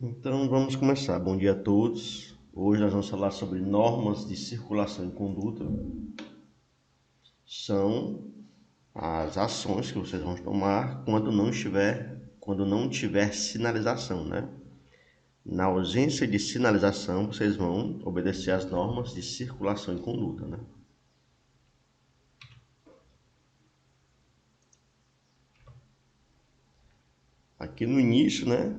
Então vamos começar. Bom dia a todos. Hoje nós vamos falar sobre normas de circulação e conduta. São as ações que vocês vão tomar quando não tiver sinalização, né? Na ausência de sinalização, vocês vão obedecer às normas de circulação e conduta, né? Aqui no início, né?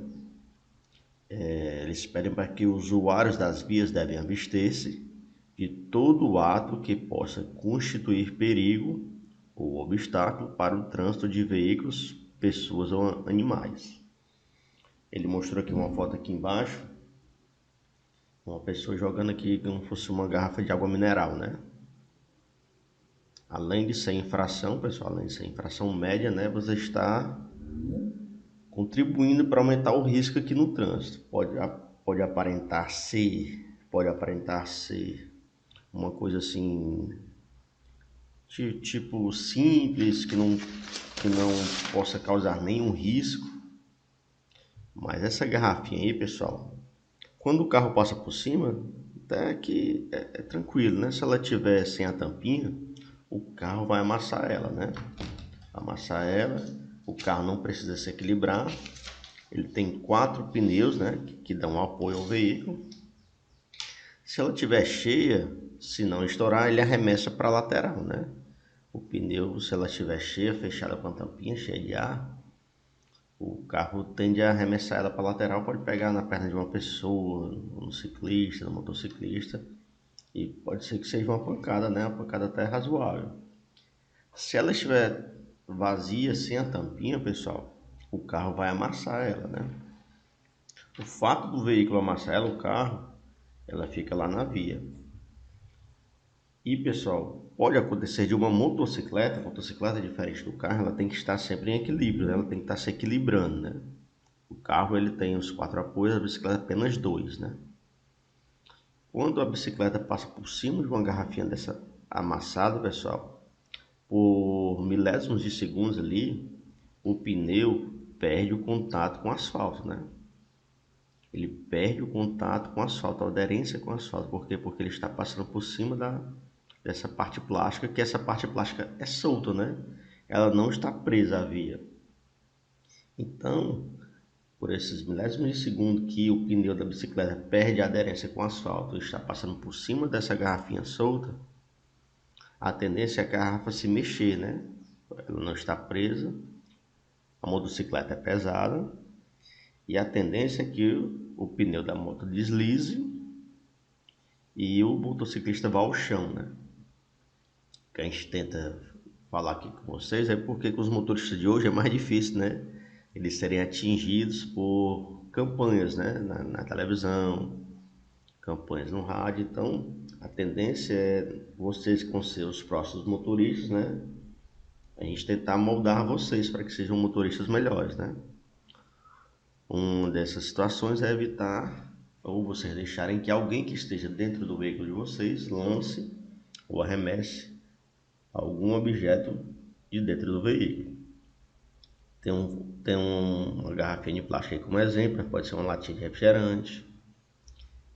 Eles pedem para que os usuários das vias devem abster-se de todo ato que possa constituir perigo ou obstáculo para o trânsito de veículos, pessoas ou animais. Ele mostrou aqui uma foto aqui embaixo, uma pessoa jogando aqui como se fosse uma garrafa de água mineral, né? Além de ser infração, pessoal, além de ser infração média, né? Você está contribuindo para aumentar o risco aqui no trânsito. Pode aparentar ser uma coisa assim, tipo simples, que não possa causar nenhum risco. Mas essa garrafinha aí, pessoal, quando o carro passa por cima, até que é tranquilo, né? Se ela tiver sem a tampinha, o carro vai amassar ela, né? Amassar ela, o carro não precisa se equilibrar. Ele tem 4 pneus, né? Que dão apoio ao veículo. Se ela tiver cheia, se não estourar, ele arremessa para a lateral, né? O pneu, se ela estiver cheia, fechada com a tampinha, cheia de ar, o carro tende a arremessar ela para a lateral, pode pegar na perna de uma pessoa, no ciclista, no motociclista, e pode ser que seja uma pancada, né? Uma pancada até razoável. Se ela estiver vazia, sem a tampinha, pessoal, o carro vai amassar ela, né? O fato do veículo amassar ela, o carro, ela fica lá na via. E pessoal, pode acontecer de uma motocicleta, a motocicleta é diferente do carro, ela tem que estar sempre em equilíbrio, né? Ela tem que estar se equilibrando, né? O carro ele tem os 4 apoios, a bicicleta apenas 2, né? Quando a bicicleta passa por cima de uma garrafinha dessa amassada, pessoal, por milésimos de segundos ali, o pneu perde o contato com o asfalto, né? Ele perde o contato com o asfalto, a aderência com o asfalto. Por quê? Porque ele está passando por cima dessa parte plástica, que essa parte plástica é solta, né? Ela não está presa à via. Então, por esses milésimos de segundo que o pneu da bicicleta perde a aderência com o asfalto e está passando por cima dessa garrafinha solta, a tendência é a garrafa se mexer, né? Ela não está presa, a motocicleta é pesada e a tendência é que o pneu da moto deslize e o motociclista vá ao chão, né? Que a gente tenta falar aqui com vocês é porque com os motoristas de hoje é mais difícil, né? Eles serem atingidos por campanhas, né? Na televisão, campanhas no rádio. Então, a tendência é vocês com seus próximos motoristas, né? A gente tentar moldar vocês para que sejam motoristas melhores, né? Uma dessas situações é evitar ou vocês deixarem que alguém que esteja dentro do veículo de vocês lance ou arremesse algum objeto de dentro do veículo. Uma garrafinha de plástico aí como exemplo, pode ser uma latinha de refrigerante,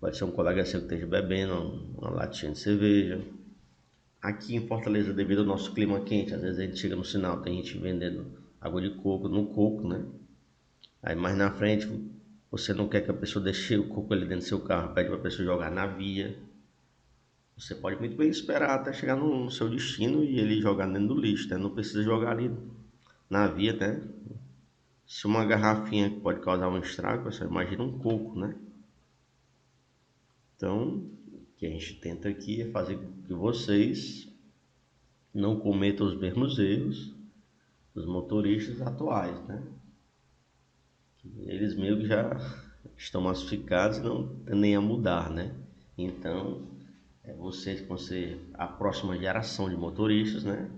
pode ser um colega seu que esteja bebendo uma latinha de cerveja. Aqui em Fortaleza, devido ao nosso clima quente, às vezes a gente chega no sinal, tem gente vendendo água de coco no coco, né? Aí mais na frente, você não quer que a pessoa deixe o coco ali dentro do seu carro, pede para a pessoa jogar na via. Você pode muito bem esperar até chegar no seu destino e ele jogar dentro do lixo, né? Não precisa jogar ali na via, né? Se uma garrafinha pode causar um estrago, você imagina um coco, né? Então, o que a gente tenta aqui é fazer com que vocês não cometam os mesmos erros dos motoristas atuais, né? Eles meio que já estão massificados e não tendem a mudar, né? Então, vocês vão ser a próxima geração de motoristas, né?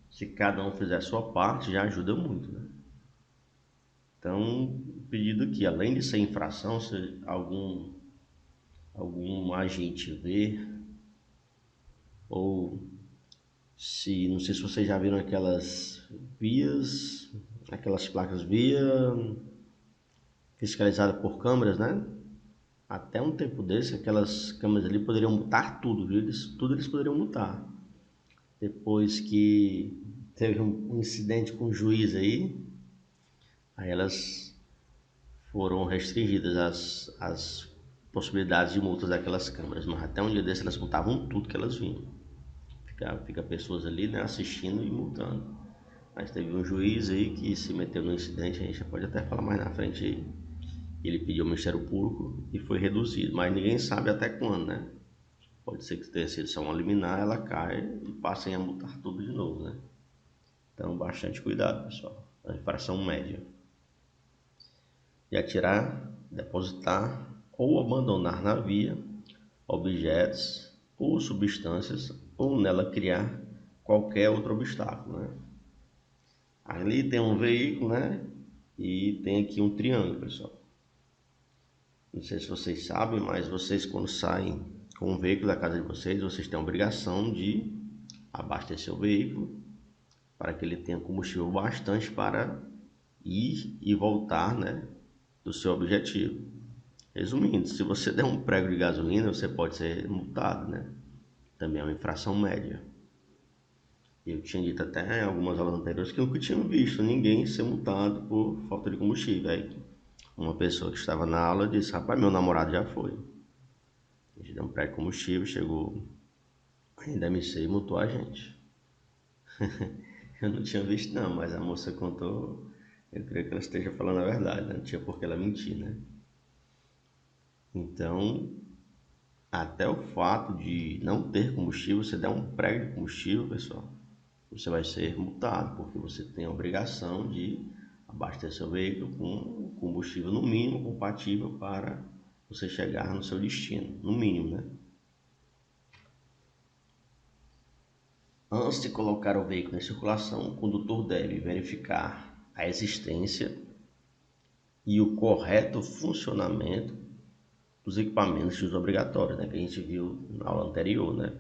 Se cada um fizer a sua parte, já ajuda muito, né? Então, o pedido aqui, além de ser infração, se algum agente ver, ou se, não sei se vocês já viram aquelas vias, aquelas placas via fiscalizada por câmeras, né? Até um tempo desse, aquelas câmeras ali poderiam multar tudo, viu? Tudo eles poderiam multar. Depois que teve um incidente com o juiz aí elas foram restringidas as possibilidades de multas daquelas câmeras, mas até um dia desse elas multavam tudo que elas vinham. Fica pessoas ali, né, assistindo e multando. Mas teve um juiz aí que se meteu no incidente, a gente pode até falar mais na frente aí. Ele pediu ao Ministério Público e foi reduzido, mas ninguém sabe até quando, né? Pode ser que tenha sido só uma liminar, ela cai e passem a multar tudo de novo, né? Então, bastante cuidado, pessoal. A infração média de atirar, depositar ou abandonar na via objetos ou substâncias ou nela criar qualquer outro obstáculo, né? Ali tem um veículo, né? E tem aqui um triângulo, pessoal. Não sei se vocês sabem, mas vocês quando saem com um veículo da casa de vocês, vocês têm a obrigação de abastecer o veículo para que ele tenha combustível bastante para ir e voltar, né, do seu objetivo. Resumindo, se você der um prego de gasolina, você pode ser multado, né? Também é uma infração média. Eu tinha dito até em algumas aulas anteriores que eu nunca tinha visto ninguém ser multado por falta de combustível. Aí uma pessoa que estava na aula disse: rapaz, meu namorado já foi. A gente deu um prego de combustível, chegou a NDMC e multou a gente. Eu não tinha visto não, mas a moça contou, eu creio que ela esteja falando a verdade, né? Não tinha por que ela mentir, né? Então, até o fato de não ter combustível, você der um prego de combustível, pessoal, você vai ser multado, porque você tem a obrigação de abastecer o veículo com combustível no mínimo compatível para você chegar no seu destino, no mínimo, né? Antes de colocar o veículo em circulação, o condutor deve verificar a existência e o correto funcionamento dos equipamentos de uso obrigatório, né, que a gente viu na aula anterior, né?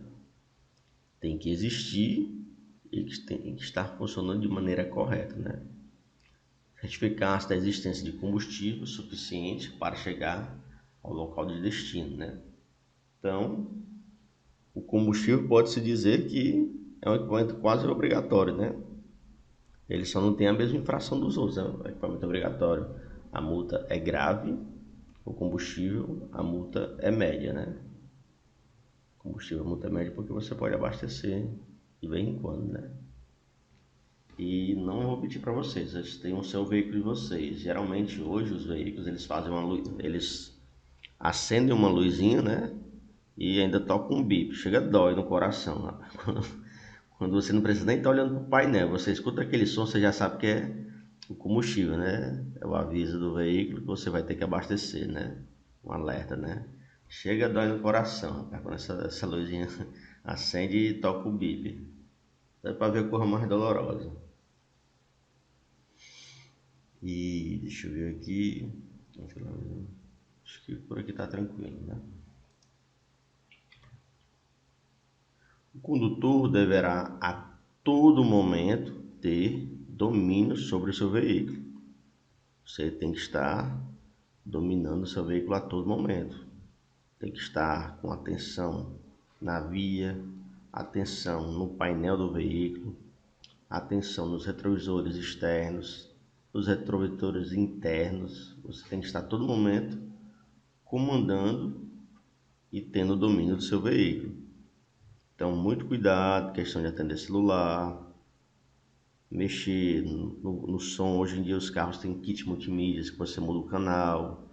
Tem que existir e tem que estar funcionando de maneira correta, né? Certificar-se da existência de combustível suficiente para chegar ao local de destino, né? Então, o combustível pode-se dizer que é um equipamento quase obrigatório, né? Ele só não tem a mesma infração dos outros, né? O equipamento obrigatório, a multa é grave, o combustível, a multa é média, né? O combustível, a multa é média porque você pode abastecer de vez em quando, né? E não vou pedir para vocês têm o seu veículo de vocês. Geralmente hoje os veículos eles fazem uma luz, eles acendem uma luzinha, né? E ainda tocam um bip. Chega dói no coração, rapaz. Quando você não precisa nem estar olhando para o painel, você escuta aquele som, você já sabe que é o combustível, né? É o aviso do veículo que você vai ter que abastecer, né? Um alerta, né? Chega dói no coração, rapaz, quando essa luzinha acende e toca o bip. Dá para ver a cor mais dolorosa. E deixa eu ver aqui. Acho que por aqui tá tranquilo, né? O condutor deverá a todo momento ter domínio sobre o seu veículo. Você tem que estar dominando o seu veículo a todo momento. Tem que estar com atenção na via, atenção no painel do veículo, atenção nos retrovisores externos, nos retrovisores internos. Você tem que estar a todo momento comandando e tendo domínio do seu veículo. Então, muito cuidado, questão de atender celular, mexer no som. Hoje em dia os carros têm kit multimídia que você muda o canal,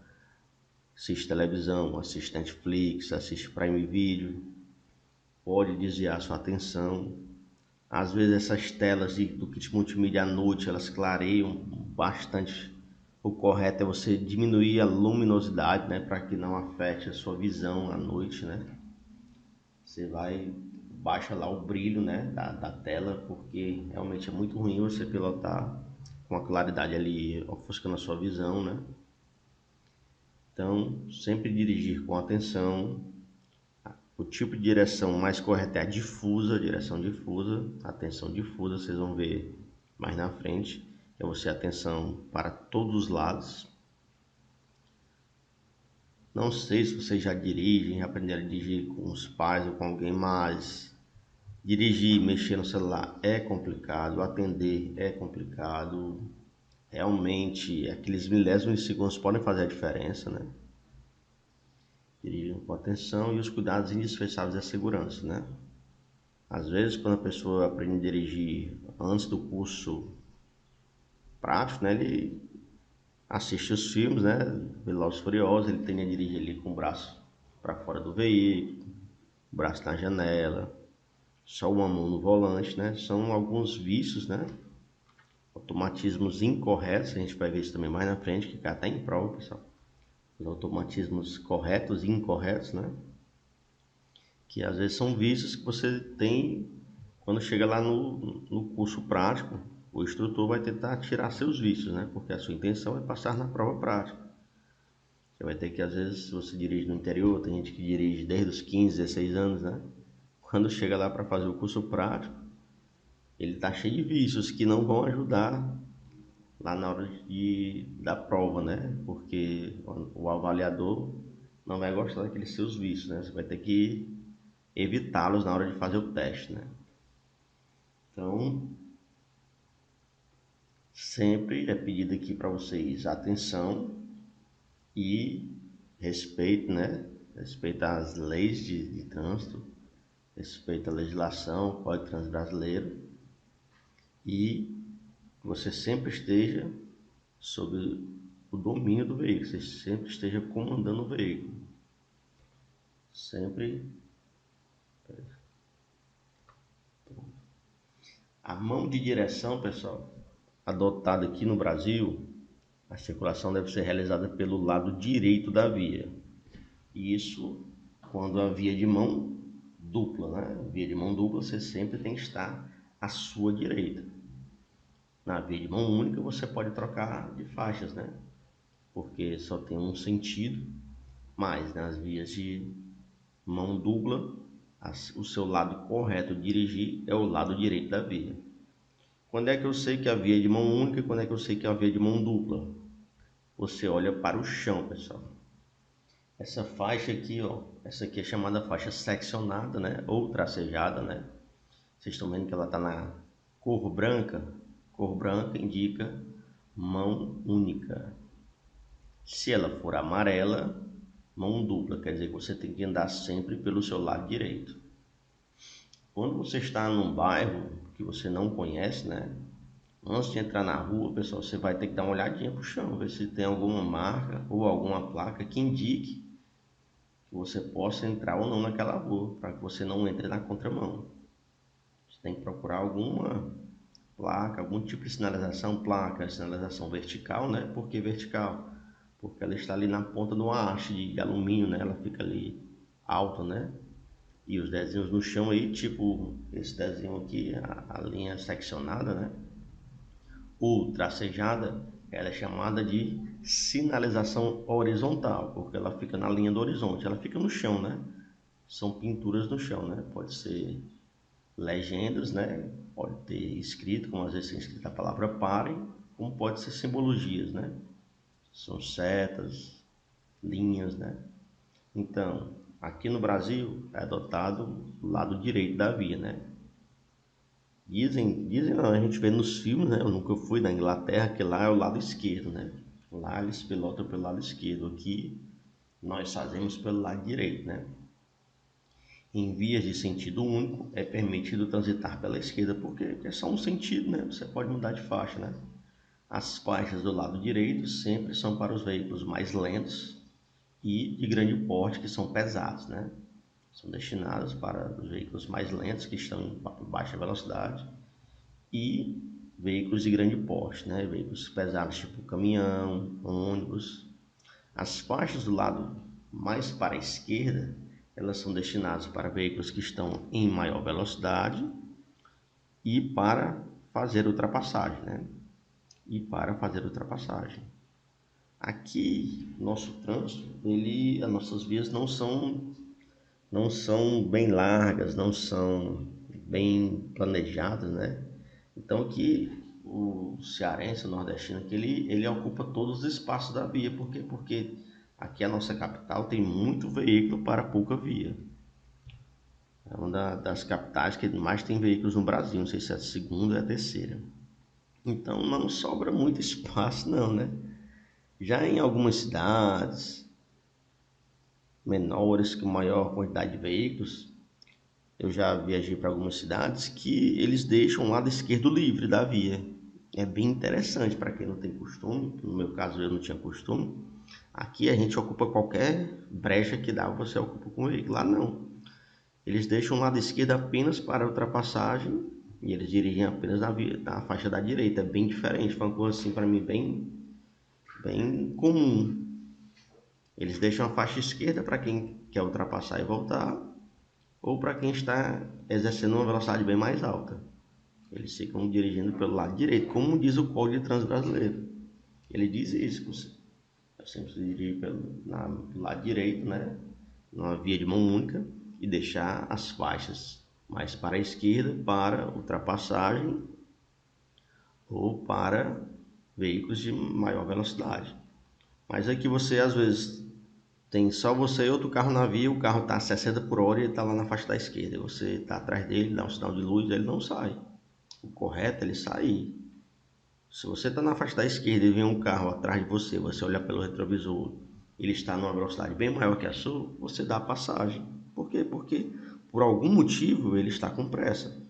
assiste televisão, assiste Netflix, assiste Prime Video, pode desviar sua atenção. Às vezes essas telas do kit multimídia à noite, elas clareiam bastante. O correto é você diminuir a luminosidade, né, para que não afete a sua visão à noite, né? Você baixa lá o brilho, né, da tela, porque realmente é muito ruim você pilotar com a claridade ali ofuscando a sua visão, né? Então, sempre dirigir com atenção. O tipo de direção mais correta é a difusa, direção difusa, atenção difusa, vocês vão ver mais na frente. É você atenção para todos os lados. Não sei se vocês já dirigem, já aprenderam a dirigir com os pais ou com alguém, mas dirigir, mexer no celular é complicado, atender é complicado. Realmente, aqueles milésimos de segundos podem fazer a diferença, né? Dirigindo com atenção e os cuidados indispensáveis da segurança, né? Às vezes, quando a pessoa aprende a dirigir antes do curso prático, né? Ele assiste os filmes, né? Velozes e Furiosos, ele tende a dirigir ali com o braço para fora do veículo, o braço na janela, só uma mão no volante, né? São alguns vícios, né? Automatismos incorretos, a gente vai ver isso também mais na frente, que cai até em prova, pessoal. Os automatismos corretos e incorretos, né? Que às vezes são vícios que você tem quando chega lá no curso prático. O instrutor vai tentar tirar seus vícios, né? Porque a sua intenção é passar na prova prática. Você vai ter que, às vezes, se você dirige no interior, tem gente que dirige desde os 15, 16 anos, né? Quando chega lá para fazer o curso prático, ele tá cheio de vícios que não vão ajudar lá na hora da prova, né? Porque o avaliador não vai gostar daqueles seus vícios, né? Você vai ter que evitá-los na hora de fazer o teste, né? Então, sempre é pedido aqui para vocês atenção e respeito, né? Respeito às leis de trânsito, respeito à legislação, Código de Trânsito Brasileiro e você sempre esteja sob o domínio do veículo, você sempre esteja comandando o veículo. Sempre. A mão de direção, pessoal, adotada aqui no Brasil, a circulação deve ser realizada pelo lado direito da via. E isso quando a via de mão dupla, né? A via de mão dupla você sempre tem que estar à sua direita. Na via de mão única você pode trocar de faixas, né? Porque só tem um sentido, mas nas vias de mão dupla, o seu lado correto de dirigir é o lado direito da via. Quando é que eu sei que a via é de mão única e quando é que eu sei que a via é de mão dupla? Você olha para o chão, pessoal. Essa faixa aqui, ó, essa aqui é chamada faixa seccionada, né? Ou tracejada, né? Vocês estão vendo que ela está na cor branca? Cor branca indica mão única. Se ela for amarela, mão dupla, quer dizer que você tem que andar sempre pelo seu lado direito. Quando você está num bairro que você não conhece, né? Antes de entrar na rua, pessoal, você vai ter que dar uma olhadinha pro chão, ver se tem alguma marca ou alguma placa que indique que você possa entrar ou não naquela rua, para que você não entre na contramão. Você tem que procurar alguma placa, algum tipo de sinalização, placa, sinalização vertical, né? Por que vertical? Porque ela está ali na ponta de uma haste de alumínio, né? Ela fica ali alta, né? E os desenhos no chão aí, tipo esse desenho aqui, a linha seccionada, né? Ou tracejada, ela é chamada de sinalização horizontal, porque ela fica na linha do horizonte, ela fica no chão, né? São pinturas no chão, né? Pode ser legendas, né? Pode ter escrito, como às vezes tem escrito a palavra pare, como pode ser simbologias, né? São setas, linhas, né? Então, aqui no Brasil é adotado o lado direito da via, né? Dizem não, a gente vê nos filmes, né? Eu nunca fui na Inglaterra, que lá é o lado esquerdo, né? Lá eles pilotam pelo lado esquerdo, aqui nós fazemos pelo lado direito, né? Em vias de sentido único é permitido transitar pela esquerda porque é só um sentido, né? Você pode mudar de faixa, né? As faixas do lado direito sempre são para os veículos mais lentos e de grande porte, que são pesados, né? São destinadas para os veículos mais lentos, que estão em baixa velocidade, e veículos de grande porte, né? Veículos pesados, tipo caminhão, ônibus. As faixas do lado mais para a esquerda, elas são destinadas para veículos que estão em maior velocidade e para fazer ultrapassagem, né? E para fazer ultrapassagem. Aqui, nosso trânsito, as nossas vias não são bem largas, não são bem planejadas, né? Então aqui o cearense, o nordestino, aqui, ele ocupa todos os espaços da via, porque Aqui a nossa capital tem muito veículo para pouca via. É uma das capitais que mais tem veículos no Brasil, não sei se é a segunda ou a terceira. Então não sobra muito espaço não, né? Já em algumas cidades menores, com maior quantidade de veículos, eu já viajei para algumas cidades que eles deixam o lado esquerdo livre da via. É bem interessante para quem não tem costume, no meu caso eu não tinha costume. Aqui a gente ocupa qualquer brecha que dá, você ocupa com o veículo. Lá não. Eles deixam o lado esquerdo apenas para ultrapassagem e eles dirigem apenas na faixa da direita. É bem diferente, foi uma coisa assim para mim bem comum. Eles deixam a faixa esquerda para quem quer ultrapassar e voltar, ou para quem está exercendo uma velocidade bem mais alta. Eles ficam dirigindo pelo lado direito, como diz o Código de Trânsito Brasileiro. Ele diz isso, você sempre dirige pelo lado direito, né? Numa via de mão única, e deixar as faixas mais para a esquerda para ultrapassagem ou para veículos de maior velocidade. Mas aqui você às vezes tem só você e outro carro na via, o carro está a 60 por hora e ele está lá na faixa da esquerda. Você está atrás dele, dá um sinal de luz, ele não sai. O correto é ele sair. Se você está na faixa da esquerda e vem um carro atrás de você, você olha pelo retrovisor, ele está numa velocidade bem maior que a sua, você dá a passagem. Por quê? Porque por algum motivo ele está com pressa.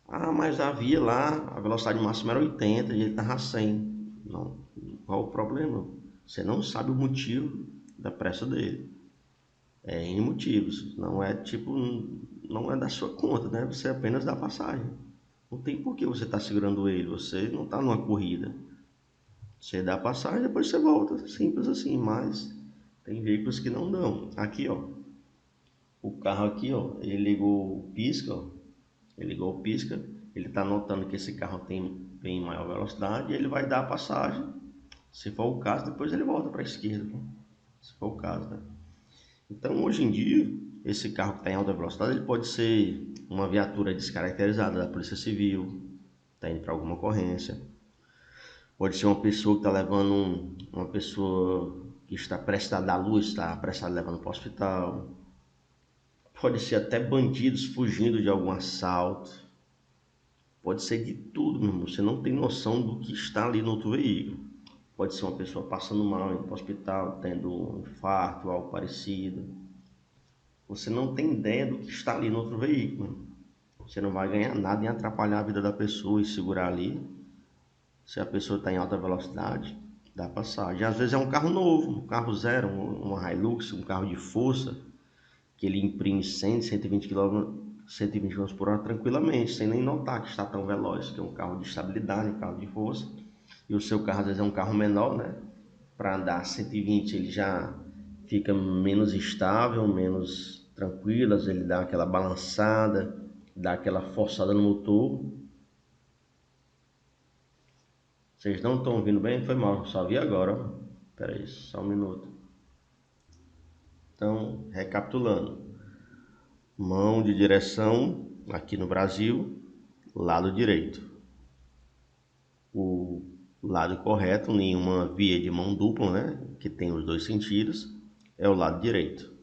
Ah, mas havia lá, a velocidade máxima era 80 e ele estava a 100. Não, qual o problema? Você não sabe o motivo da pressa dele. É em motivos, não é tipo, não é da sua conta, né? Você apenas dá passagem. Não tem por que você estar segurando ele, você não está numa corrida. Você dá passagem, depois você volta, simples assim, mas tem veículos que não dão. Aqui, ó, o carro aqui, ó, ele ligou o pisca, ó, ele ligou o pisca, ele está notando que esse carro tem bem maior velocidade e ele vai dar a passagem. Se for o caso, depois ele volta para a esquerda, se for o caso, né? Então, hoje em dia, esse carro que está em alta velocidade, ele pode ser uma viatura descaracterizada da Polícia Civil, está indo para alguma ocorrência. Pode ser uma pessoa que está levando uma pessoa que está prestes a dar luz, está prestes a levando para o hospital. Pode ser até bandidos fugindo de algum assalto. Pode ser de tudo, meu irmão. Você não tem noção do que está ali no outro veículo. Pode ser uma pessoa passando mal, indo para o hospital, tendo um infarto, algo parecido. Você não tem ideia do que está ali no outro veículo. Você não vai ganhar nada em atrapalhar a vida da pessoa e segurar ali. Se a pessoa está em alta velocidade, dá passagem. Às vezes é um carro novo, um carro zero, uma Hilux, um carro de força, que ele imprime 100, 120 km, 120 km por hora tranquilamente, sem nem notar que está tão veloz, que é um carro de estabilidade, um carro de força. E o seu carro às vezes é um carro menor, né? Para andar 120 ele já fica menos estável, menos tranquilo, às vezes ele dá aquela balançada, dá aquela forçada no motor. Vocês não estão ouvindo bem? Foi mal, só vi agora. Espera aí, só um minuto. Então, recapitulando. Mão de direção, aqui no Brasil, lado direito. O lado correto, nenhuma via de mão dupla, né? Que tem os dois sentidos, é o lado direito.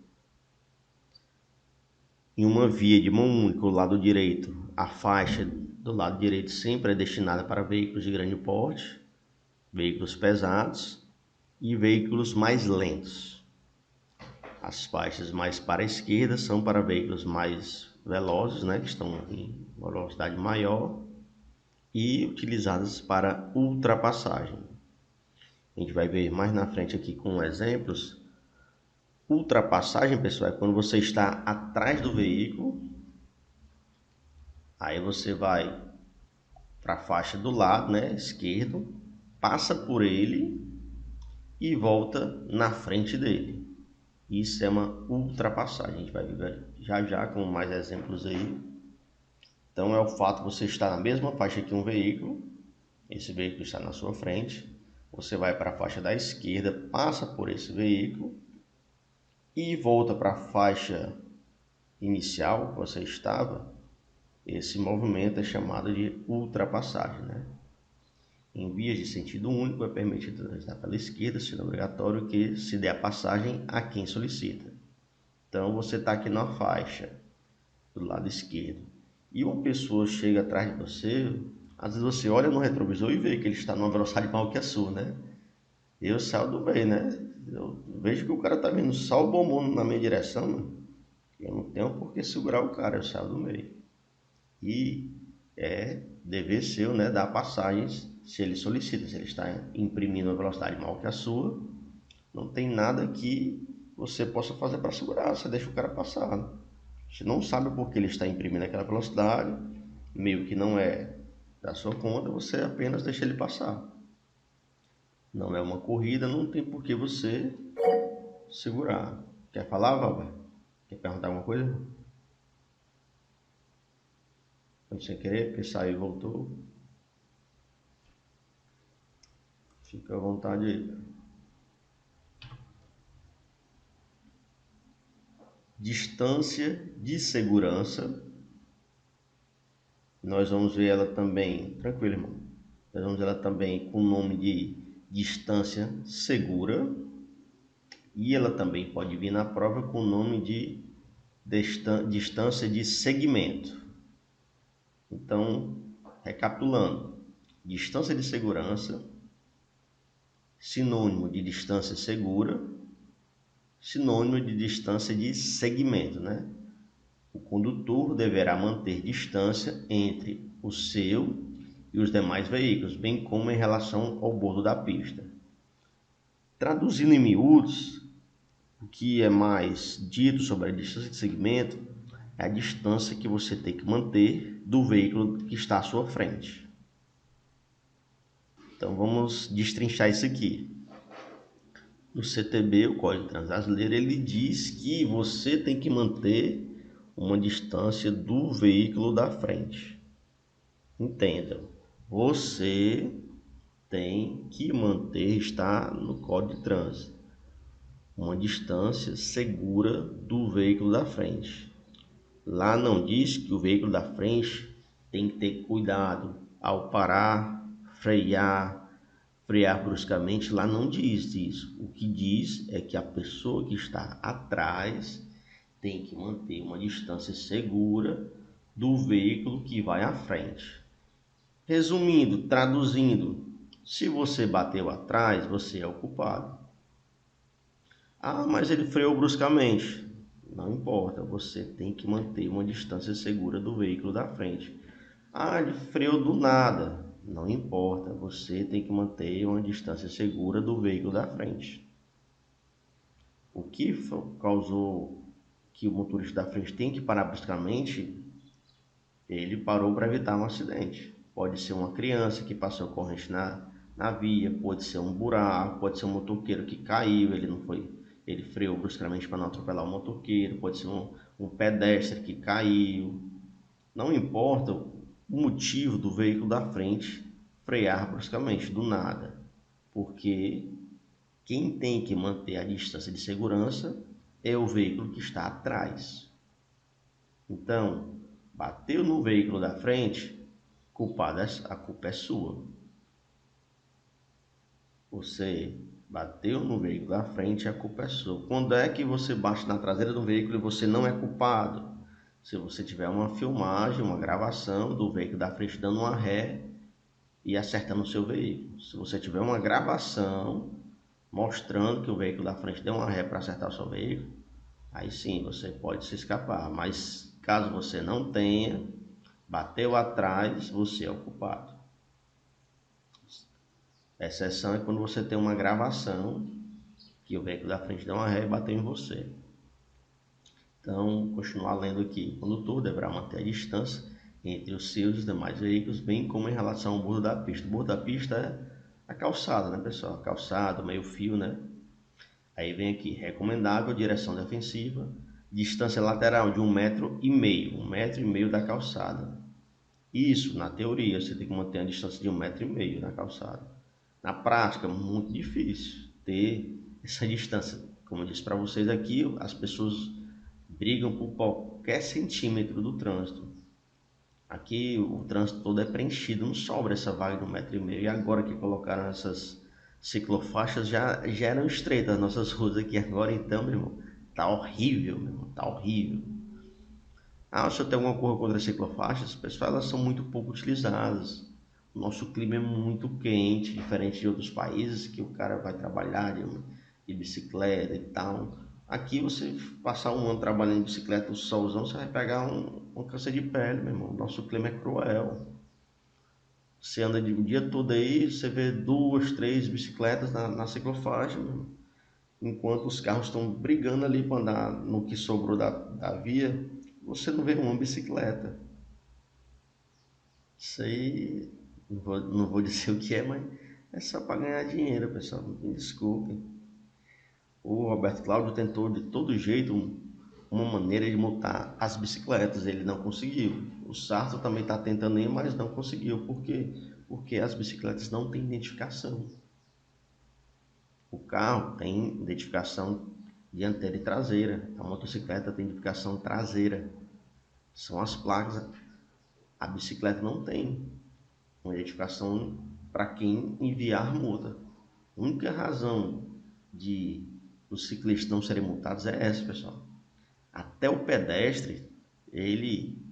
Em uma via de mão única, o lado direito, a faixa do lado direito sempre é destinada para veículos de grande porte, veículos pesados e veículos mais lentos. As faixas mais para a esquerda são para veículos mais velozes, né, que estão em velocidade maior e utilizadas para ultrapassagem. A gente vai ver mais na frente aqui com exemplos. Ultrapassagem, pessoal, é quando você está atrás do veículo, aí você vai para a faixa do lado, né, esquerdo, passa por ele e volta na frente dele. Isso é uma ultrapassagem. A gente vai ver já já com mais exemplos aí. Então é o fato de você estar na mesma faixa que um veículo, esse veículo está na sua frente, você vai para a faixa da esquerda, passa por esse veículo e volta para a faixa inicial que você estava. Esse movimento é chamado de ultrapassagem, né? Em vias de sentido único, é permitido transitar pela esquerda, sendo obrigatório que se dê a passagem a quem solicita. Então, você está aqui na faixa do lado esquerdo e uma pessoa chega atrás de você, às vezes você olha no retrovisor e vê que ele está numa velocidade maior que a sua, né? Eu saio do meio, né? Eu vejo que o cara tá vindo só o bombom na minha direção, mano. Eu não tenho por que segurar o cara, eu saio do meio. E é dever seu, né, dar passagens se ele solicita. Se ele está imprimindo uma velocidade maior que a sua, não tem nada que você possa fazer para segurar. Você deixa o cara passar, né? Você não sabe por que ele está imprimindo aquela velocidade, meio que não é da sua conta, você apenas deixa ele passar. Não é uma corrida, não tem por que você segurar. Quer falar, Valber? Quer perguntar alguma coisa? Foi sem querer, porque saiu e voltou. Fica à vontade aí. Distância de segurança. Nós vamos ver ela também, tranquilo, irmão. Nós vamos ver ela também com o nome de distância segura. E ela também pode vir na prova com o nome de distância de segmento. Então, recapitulando, distância de segurança, sinônimo de distância segura, sinônimo de distância de segmento, né? O condutor deverá manter distância entre o seu e os demais veículos, bem como em relação ao bordo da pista. Traduzindo em miúdos, o que é mais dito sobre a distância de segmento é a distância que você tem que manter do veículo que está à sua frente. Então vamos destrinchar isso aqui. No CTB, o Código de Trânsito Brasileiro, ele diz que você tem que manter uma distância do veículo da frente. Entendam, você tem que manter, está no Código de Trânsito, uma distância segura do veículo da frente. Lá não diz que o veículo da frente tem que ter cuidado ao parar, frear bruscamente. Lá não diz isso. O que diz é que a pessoa que está atrás tem que manter uma distância segura do veículo que vai à frente. Resumindo, traduzindo, se você bateu atrás, você é o culpado. Ah, mas ele freou bruscamente. Não importa, você tem que manter uma distância segura do veículo da frente. Ah, ele freou do nada. Não importa, você tem que manter uma distância segura do veículo da frente. O que causou que o motorista da frente tem que parar bruscamente, ele parou para evitar um acidente. Pode ser uma criança que passou corrente na via, pode ser um buraco, pode ser um motoqueiro que caiu, ele freou bruscamente para não atropelar o motoqueiro, pode ser um pedestre que caiu. Não importa o motivo do veículo da frente frear bruscamente, do nada, porque quem tem que manter a distância de segurança é o veículo que está atrás. Então, bateu no veículo da frente, a culpa é sua. Você bateu no veículo da frente, a culpa é sua. Quando é que você bate na traseira do veículo e você não é culpado? Se você tiver uma filmagem, uma gravação do veículo da frente dando uma ré e acertando o seu veículo. Se você tiver uma gravação mostrando que o veículo da frente deu uma ré para acertar o seu veículo, aí sim você pode se escapar. Mas caso você não tenha, bateu atrás, você é o culpado. A exceção é quando você tem uma gravação que o veículo da frente deu uma ré e bateu em você. Então, continuar lendo aqui. O condutor deverá manter a distância entre os seus e os demais veículos, bem como em relação ao bordo da pista. O bordo da pista é a calçada, né, pessoal? A calçada, meio fio, né? Aí vem aqui, recomendável direção defensiva, distância lateral de 1,5 m da calçada. Isso, na teoria, você tem que manter a distância de 1,5 m na calçada. Na prática, muito difícil ter essa distância. Como eu disse para vocês aqui, as pessoas brigam por qualquer centímetro do trânsito. Aqui o trânsito todo é preenchido, não sobra essa vaga de 1,5 m. E agora que colocaram essas ciclofaixas, já eram estreitas as nossas ruas aqui agora, então, meu irmão, tá horrível, meu irmão, tá horrível. Ah, se eu tenho alguma coisa contra as ciclofaixas, pessoal, elas são muito pouco utilizadas. O nosso clima é muito quente, diferente de outros países que o cara vai trabalhar de bicicleta e tal. Aqui você passar um ano trabalhando de bicicleta, o solzão, você vai pegar um câncer de pele, meu irmão. Nosso clima é cruel. Você anda o dia todo aí, você vê duas, três bicicletas na ciclofaixa, meu irmão. Enquanto os carros estão brigando ali para andar no que sobrou da via, você não vê uma bicicleta. Isso aí, não vou dizer o que é, mas é só para ganhar dinheiro, pessoal. Me desculpe. O Roberto Cláudio tentou de todo jeito uma maneira de multar as bicicletas, ele não conseguiu. O Sarto também está tentando ir, mas não conseguiu. Por quê? Porque as bicicletas não têm identificação. O carro tem identificação dianteira e traseira. A motocicleta tem identificação traseira. São as placas. A bicicleta não tem uma identificação para quem enviar multa. A única razão de os ciclistas não serem multados é essa, pessoal. Até o pedestre, ele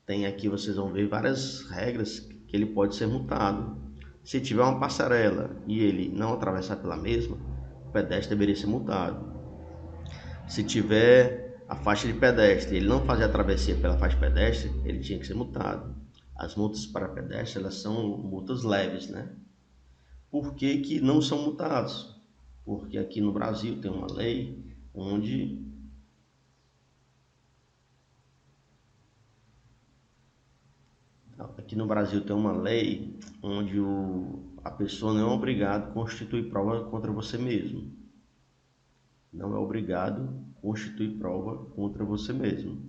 tem aqui, vocês vão ver várias regras que ele pode ser multado. Se tiver uma passarela e ele não atravessar pela mesma, o pedestre deveria ser multado. Se tiver a faixa de pedestre e ele não fazer a travessia pela faixa pedestre, ele tinha que ser multado. As multas para pedestre, elas são multas leves, né? Por que que não são multados? Porque aqui no Brasil tem uma lei onde a pessoa não é obrigada a constituir prova contra você mesmo. Não é obrigado a constituir prova contra você mesmo.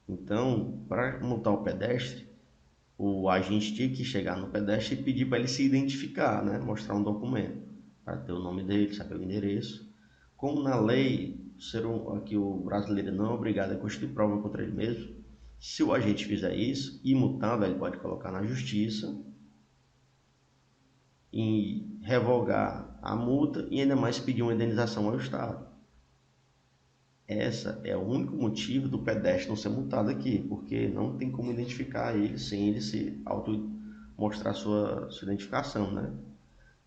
Então, para multar o pedestre, o agente tinha que chegar no pedestre e pedir para ele se identificar, né? Mostrar um documento, para ter o nome dele, saber o endereço. Como na lei, aqui o brasileiro não é obrigado a constituir prova contra ele mesmo, se o agente fizer isso, e multado, ele pode colocar na justiça e revogar a multa e ainda mais pedir uma indenização ao Estado. Essa é o único motivo do pedestre não ser multado aqui, porque não tem como identificar ele sem ele se mostrar sua identificação, né?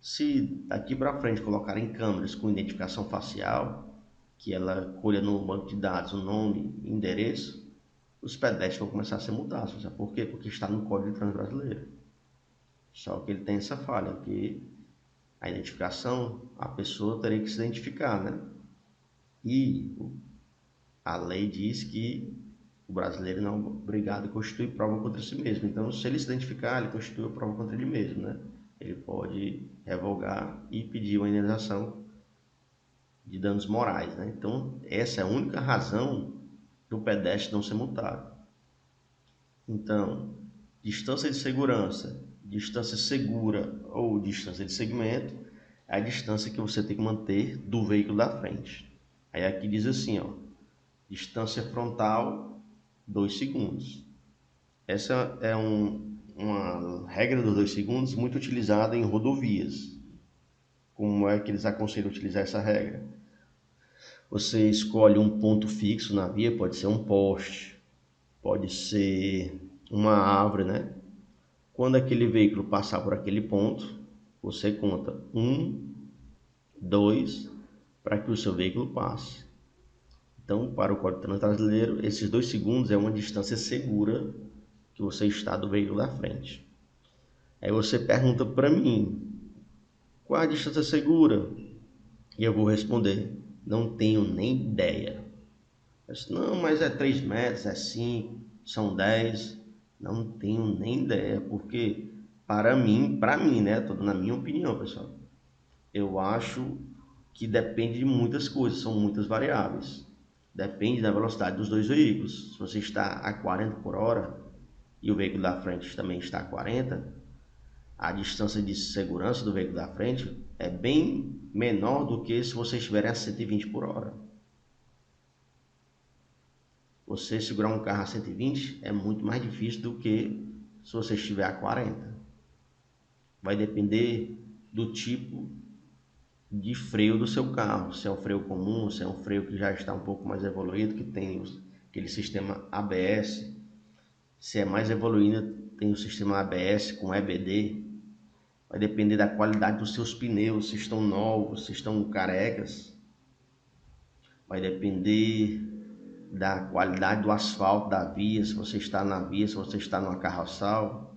Se daqui para frente colocarem câmeras com identificação facial, que ela colha no banco de dados o nome e endereço, os pedestres vão começar a ser multados. Sabe por quê? Porque está no Código de Trânsito Brasileiro. Só que ele tem essa falha, que a identificação, a pessoa teria que se identificar, né? E a lei diz que o brasileiro não é obrigado a constituir prova contra si mesmo. Então, se ele se identificar, ele constitui a prova contra ele mesmo, né? Ele pode revogar e pedir uma indenização de danos morais, né? Então, essa é a única razão do pedestre não ser multado. Então, distância de segurança, distância segura ou distância de segmento é a distância que você tem que manter do veículo da frente. Aí aqui diz assim, ó, distância frontal 2 segundos. Essa é uma regra dos 2 segundos muito utilizada em rodovias. Como é que eles aconselham utilizar essa regra? Você escolhe um ponto fixo na via, pode ser um poste, pode ser uma árvore, né? Quando aquele veículo passar por aquele ponto, você conta 1, 2, para que o seu veículo passe. Então, para o Código de Trânsito Brasileiro, esses 2 segundos é uma distância segura que você está do veículo da frente. Aí você pergunta para mim, qual a distância segura? E eu vou responder, não tenho nem ideia. Eu disse, não, mas é 3 metros, é 5, são 10. Não tenho nem ideia, porque para mim, né, tudo na minha opinião, pessoal, eu acho que depende de muitas coisas, são muitas variáveis. Depende da velocidade dos dois veículos. Se você está a 40 por hora e o veículo da frente também está a 40, a distância de segurança do veículo da frente é bem menor do que se vocês estiverem a 120 por hora. Você segurar um carro a 120 é muito mais difícil do que se você estiver a 40. Vai depender do tipo de freio do seu carro, se é um freio comum, se é um freio que já está um pouco mais evoluído, que tem aquele sistema ABS, se é mais evoluído, tem o sistema ABS com EBD. Vai depender da qualidade dos seus pneus, se estão novos, se estão carecas. Vai depender da qualidade do asfalto da via, se você está na via, se você está numa carroçal.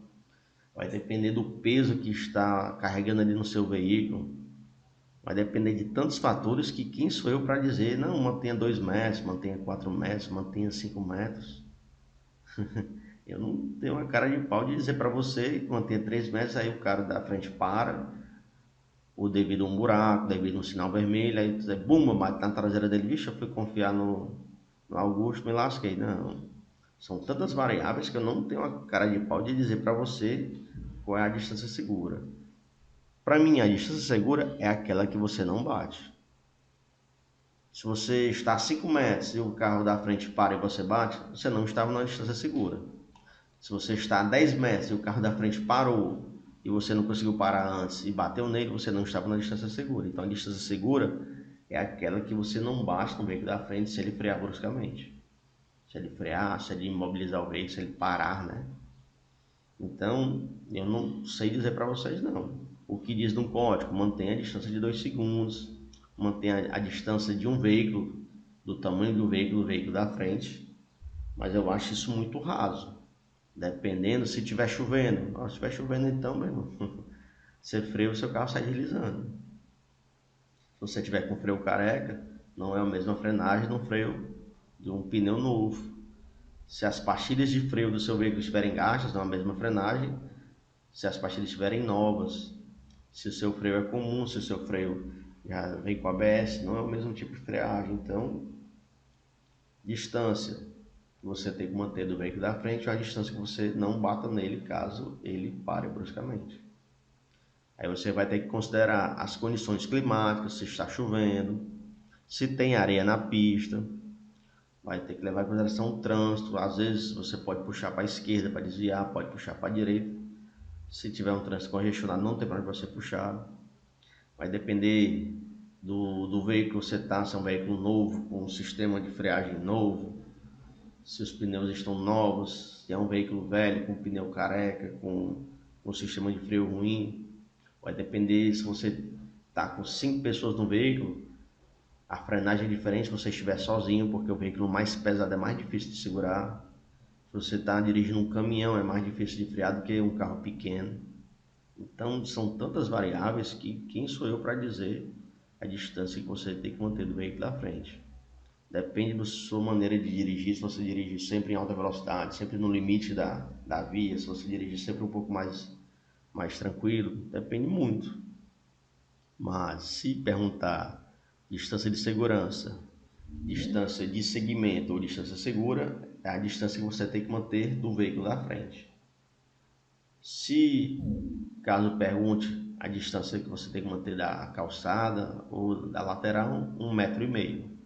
Vai depender do peso que está carregando ali no seu veículo. Vai depender de tantos fatores que quem sou eu para dizer, não, mantenha 2 metros, mantenha 4 metros, mantenha 5 metros. Eu não tenho uma cara de pau de dizer para você que mantenha 3 metros, aí o cara da frente para, ou devido a um buraco, devido a um sinal vermelho, aí você, bum, bate na traseira dele, vixe, eu fui confiar no Augusto, me lasquei. Não, são tantas variáveis que eu não tenho uma cara de pau de dizer para você qual é a distância segura. Para mim, a distância segura é aquela que você não bate. Se você está a 5 metros e o carro da frente para e você bate, você não estava na distância segura. Se você está a 10 metros e o carro da frente parou e você não conseguiu parar antes e bateu nele, você não estava na distância segura. Então a distância segura é aquela que você não bate no veículo da frente se ele frear bruscamente. Se ele frear, se ele imobilizar o veículo, se ele parar, né? Então, eu não sei dizer para vocês não. O que diz no código, mantenha a distância de 2 segundos, mantenha a distância de um veículo, do tamanho do veículo da frente, mas eu acho isso muito raso. Dependendo se estiver chovendo. Se estiver chovendo então, meu irmão, você freia o seu carro sai deslizando. Se você tiver com freio careca, não é a mesma frenagem de um freio de um pneu novo. Se as pastilhas de freio do seu veículo estiverem gastas, não é a mesma frenagem. Se as pastilhas estiverem novas, se o seu freio é comum, se o seu freio já vem com ABS, não é o mesmo tipo de freagem. Então, distância que você tem que manter do veículo da frente ou a distância que você não bata nele caso ele pare bruscamente. Aí você vai ter que considerar as condições climáticas, se está chovendo, se tem areia na pista, vai ter que levar em consideração o trânsito. Às vezes você pode puxar para a esquerda para desviar, pode puxar para a direita. Se tiver um trânsito congestionado, não tem para onde você puxar. Vai depender do veículo que você está, se é um veículo novo, com um sistema de freagem novo, se os pneus estão novos, se é um veículo velho, com pneu careca, com um sistema de freio ruim. Vai depender se você está com 5 pessoas no veículo, a frenagem é diferente se você estiver sozinho, porque o veículo mais pesado é mais difícil de segurar. Se você está dirigindo um caminhão, é mais difícil de frear do que um carro pequeno. Então, são tantas variáveis que quem sou eu para dizer a distância que você tem que manter do veículo da frente. Depende da sua maneira de dirigir, se você dirigir sempre em alta velocidade, sempre no limite da via, se você dirigir sempre um pouco mais tranquilo, depende muito. Mas se perguntar distância de segurança, distância de segmento ou distância segura, é a distância que você tem que manter do veículo da frente. Se caso pergunte a distância que você tem que manter da calçada ou da lateral, 1,5 m.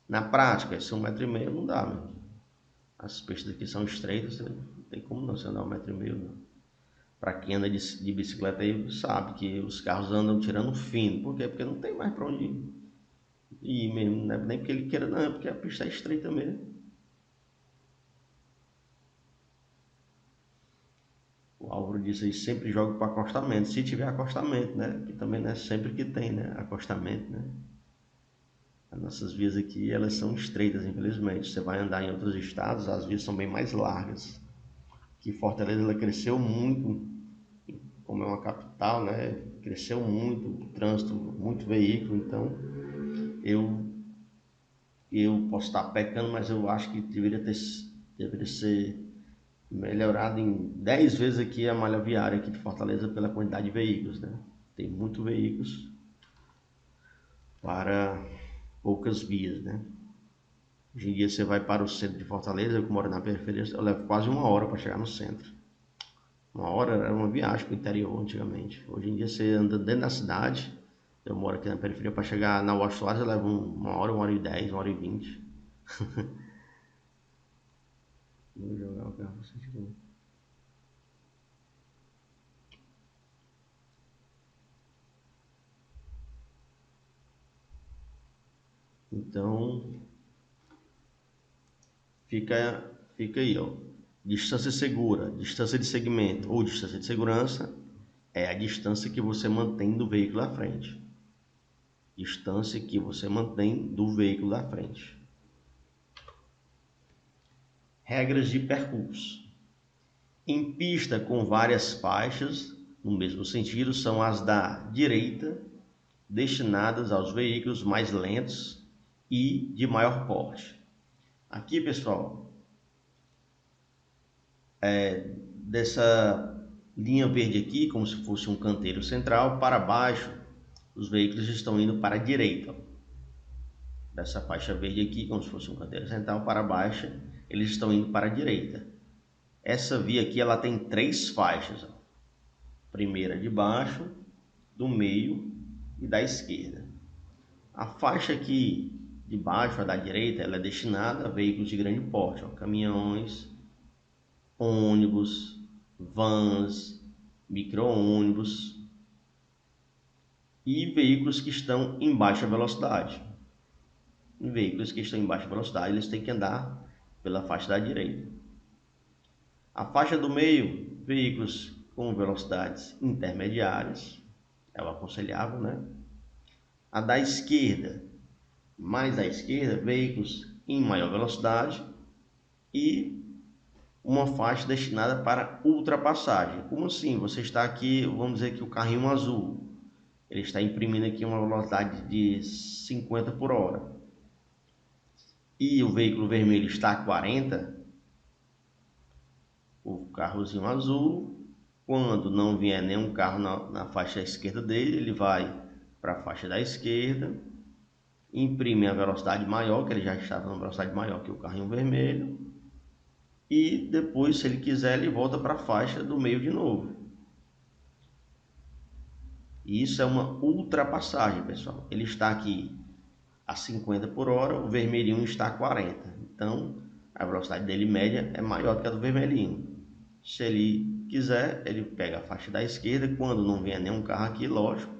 Na prática, esse 1,5 m não dá, meu. As pistas aqui são estreitas, não tem como não você andar 1,5 m, não. Para quem anda de bicicleta aí sabe que os carros andam tirando fino. Por quê? Porque não tem mais para onde ir mesmo. Não é nem porque ele queira, não, é porque a pista é estreita mesmo. O Álvaro disse aí, sempre joga para acostamento, se tiver acostamento, né? Que também não é sempre que tem, né? Acostamento, né? As nossas vias aqui, elas são estreitas, infelizmente. Você vai andar em outros estados, as vias são bem mais largas. Que Fortaleza, ela cresceu muito, como é uma capital, né? Cresceu muito, trânsito, muito veículo, então eu posso estar pecando, mas eu acho que deveria ser melhorado em 10 vezes aqui a malha viária aqui de Fortaleza pela quantidade de veículos, né? Tem muitos veículos para poucas vias, né? Hoje em dia você vai para o centro de Fortaleza, eu que moro na periferia, eu levo quase 1 hora para chegar no centro. 1 hora era uma viagem para o interior antigamente. Hoje em dia você anda dentro da cidade, eu moro aqui na periferia, para chegar na Washington Soares eu levo 1 hora, 1 hora e 10, 1 hora e 20. Vou jogar o carro sentido. Então, fica aí, ó. Distância segura, distância de segmento ou distância de segurança é a distância que você mantém do veículo à frente. Distância que você mantém do veículo à frente. Regras de percurso. Em pista com várias faixas, no mesmo sentido, são as da direita, destinadas aos veículos mais lentos e de maior porte. Aqui, pessoal, dessa linha verde aqui, como se fosse um canteiro central, para baixo, os veículos estão indo para a direita. Dessa faixa verde aqui, como se fosse um canteiro central, para baixo, eles estão indo para a direita. Essa via aqui, ela tem 3 faixas. Ó. Primeira de baixo, do meio e da esquerda. A faixa aqui de baixo, a da direita, ela é destinada a veículos de grande porte, ó, caminhões, ônibus, vans, micro-ônibus e veículos que estão em baixa velocidade. Em veículos que estão em baixa velocidade, eles têm que andar pela faixa da direita. A faixa do meio, veículos com velocidades intermediárias, é o aconselhável, né? A da esquerda, mais à esquerda, veículos em maior velocidade e uma faixa destinada para ultrapassagem. Como assim? Você está aqui, vamos dizer que o carrinho azul, ele está imprimindo aqui uma velocidade de 50 por hora e o veículo vermelho está a 40, o carrozinho azul, quando não vier nenhum carro na faixa esquerda dele, ele vai para a faixa da esquerda, imprime a velocidade maior, que ele já estava na velocidade maior que o carrinho vermelho, e depois, se ele quiser, ele volta para a faixa do meio de novo. E isso é uma ultrapassagem, pessoal. Ele está aqui a 50 por hora, o vermelhinho está a 40. Então, a velocidade dele média é maior do que a do vermelhinho. Se ele quiser, ele pega a faixa da esquerda, quando não vier nenhum carro aqui, lógico,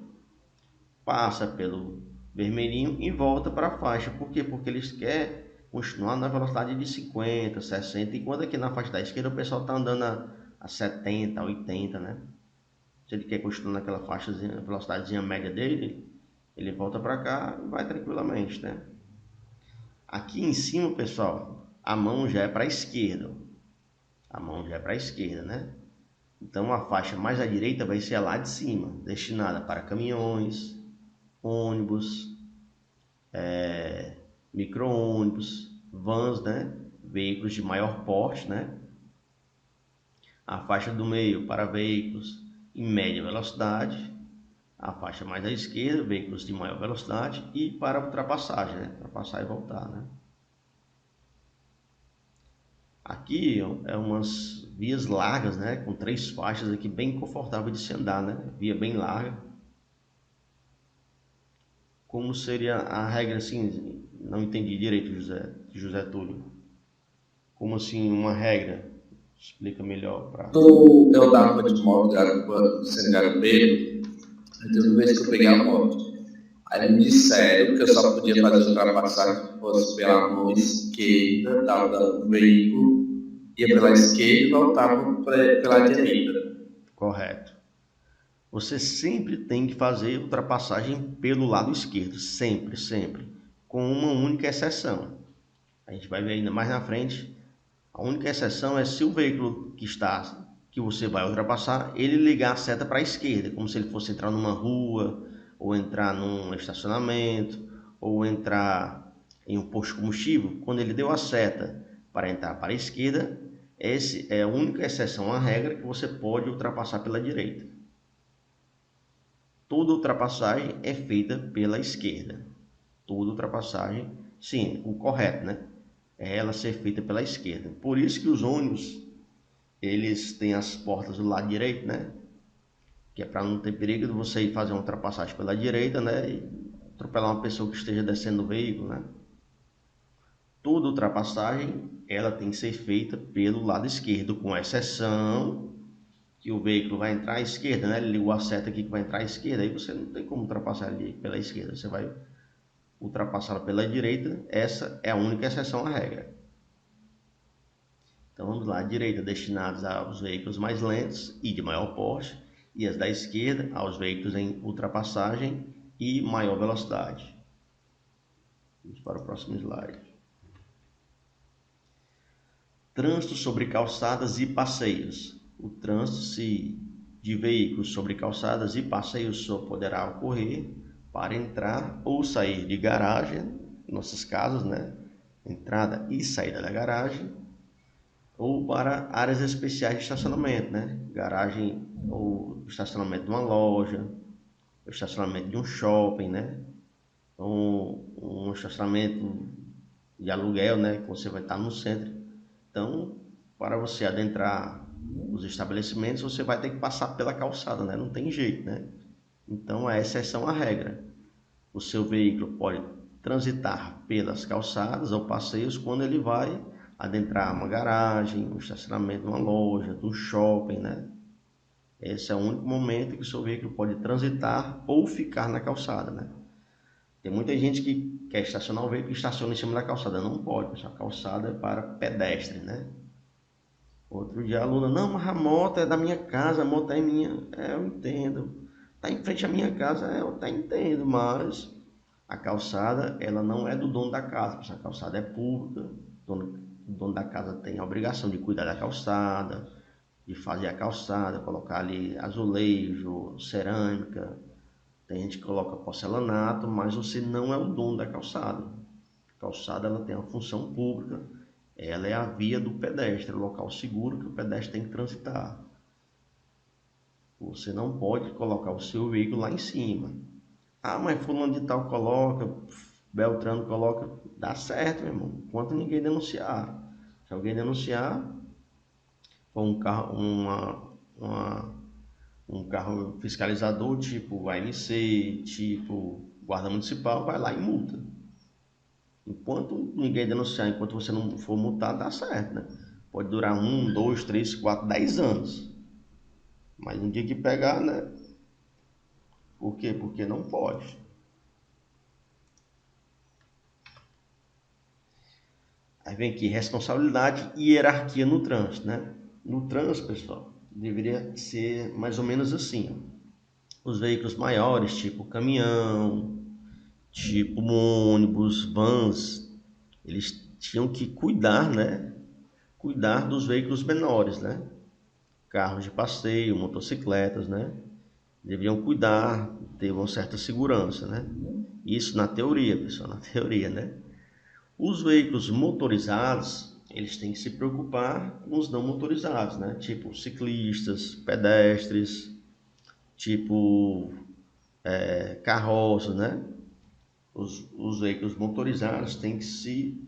passa pelo vermelhinho e volta para a faixa. Por quê? Porque eles querem continuar na velocidade de 50, 60, enquanto aqui na faixa da esquerda o pessoal está andando a 70, 80, né? Se ele quer continuar naquela faixazinha, velocidadezinha média dele, ele volta para cá e vai tranquilamente, né? Aqui em cima, pessoal, a mão já é para a esquerda. A mão já é para a esquerda, né? Então a faixa mais à direita vai ser a lá de cima, destinada para caminhões, ônibus, micro-ônibus, vans, né? Veículos de maior porte, né? A faixa do meio para veículos em média velocidade, a faixa mais à esquerda, veículos de maior velocidade e para ultrapassagem, né? Ultrapassar e voltar, né? Aqui é umas vias largas, né? Com 3 faixas aqui, bem confortável de se andar, né? Via bem larga. Como seria a regra assim? Não entendi direito, José Túlio. Como assim uma regra? Explica melhor para. Eu dava de moto sendo garupeiro, toda vez que eu peguei a moto. Aí me disseram que eu só podia fazer ultrapassagem se fosse pela mão esquerda do veículo, ia pela esquerda e voltava pela direita. Correto. Você sempre tem que fazer ultrapassagem pelo lado esquerdo, sempre, sempre, com uma única exceção. A gente vai ver ainda mais na frente. A única exceção é se o veículo que você vai ultrapassar, ele ligar a seta para a esquerda, como se ele fosse entrar numa rua, ou entrar num estacionamento, ou entrar em um posto de combustível. Quando ele deu a seta para entrar para a esquerda, essa é a única exceção à regra que você pode ultrapassar pela direita. Toda ultrapassagem é feita pela esquerda. Toda ultrapassagem, sim, o correto, né? É ela ser feita pela esquerda. Por isso que os ônibus, eles têm as portas do lado direito, né? Que é para não ter perigo de você ir fazer uma ultrapassagem pela direita, né? E atropelar uma pessoa que esteja descendo do veículo, né? toda ultrapassagem ela tem que ser feita pelo lado esquerdo, com exceção que o veículo vai entrar à esquerda, né? Ele ligou a seta aqui que vai entrar à esquerda, aí você não tem como ultrapassar ali pela esquerda, você vai ultrapassá-la pela direita, essa é a única exceção à regra. Então vamos lá, a direita destinados aos veículos mais lentos e de maior porte, e as da esquerda aos veículos em ultrapassagem e maior velocidade. Vamos para o próximo slide. Trânsito sobre calçadas e passeios. O trânsito de veículos sobre calçadas e passeios só poderá ocorrer para entrar ou sair de garagem, em nossos casos, né? Entrada e saída da garagem, ou para áreas especiais de estacionamento, né? Garagem ou estacionamento de uma loja, o estacionamento de um shopping, né? Um estacionamento de aluguel, né? Que você vai estar no centro. Então, para você adentrar os estabelecimentos, você vai ter que passar pela calçada, né? Não tem jeito, né? Então, é exceção à regra. O seu veículo pode transitar pelas calçadas ou passeios quando ele vai adentrar uma garagem, um estacionamento de uma loja, do shopping, né? Esse é o único momento que o seu veículo pode transitar ou ficar na calçada, né? Tem muita gente que quer estacionar o veículo e estaciona em cima da calçada. Não pode, pessoal. A calçada é para pedestre, né? Outro dia a aluna, não, mas a moto é da minha casa, a moto é minha. É, eu entendo. Está em frente à minha casa, eu até entendo, mas a calçada, ela não é do dono da casa. A calçada é pública, o dono da casa tem a obrigação de cuidar da calçada, de fazer a calçada, colocar ali azulejo, cerâmica. Tem gente que coloca porcelanato, mas você não é o dono da calçada. A calçada ela tem uma função pública, ela é a via do pedestre, o local seguro que o pedestre tem que transitar. Você não pode colocar o seu veículo lá em cima. Ah, mas fulano de tal coloca, Beltrano coloca, dá certo, meu irmão, enquanto ninguém denunciar. Se alguém denunciar, for um carro, um carro fiscalizador tipo AMC, tipo Guarda Municipal, vai lá e multa. Enquanto ninguém denunciar, enquanto você não for multado, dá certo, né? Pode durar 1, 2, 3, 4, 10 anos. Mas no dia que pegar, né? Por quê? Porque não pode. Aí vem aqui, responsabilidade e hierarquia no trânsito, né? No trânsito, pessoal, deveria ser mais ou menos assim. Os veículos maiores, tipo caminhão, tipo ônibus, vans, eles tinham que cuidar, né? Cuidar dos veículos menores, né? Carros de passeio, motocicletas, né? Deveriam cuidar, ter uma certa segurança, né? Isso na teoria, pessoal, na teoria, né? Os veículos motorizados, eles têm que se preocupar com os não motorizados, né? Tipo ciclistas, pedestres, tipo carroças, né? Os veículos motorizados têm que se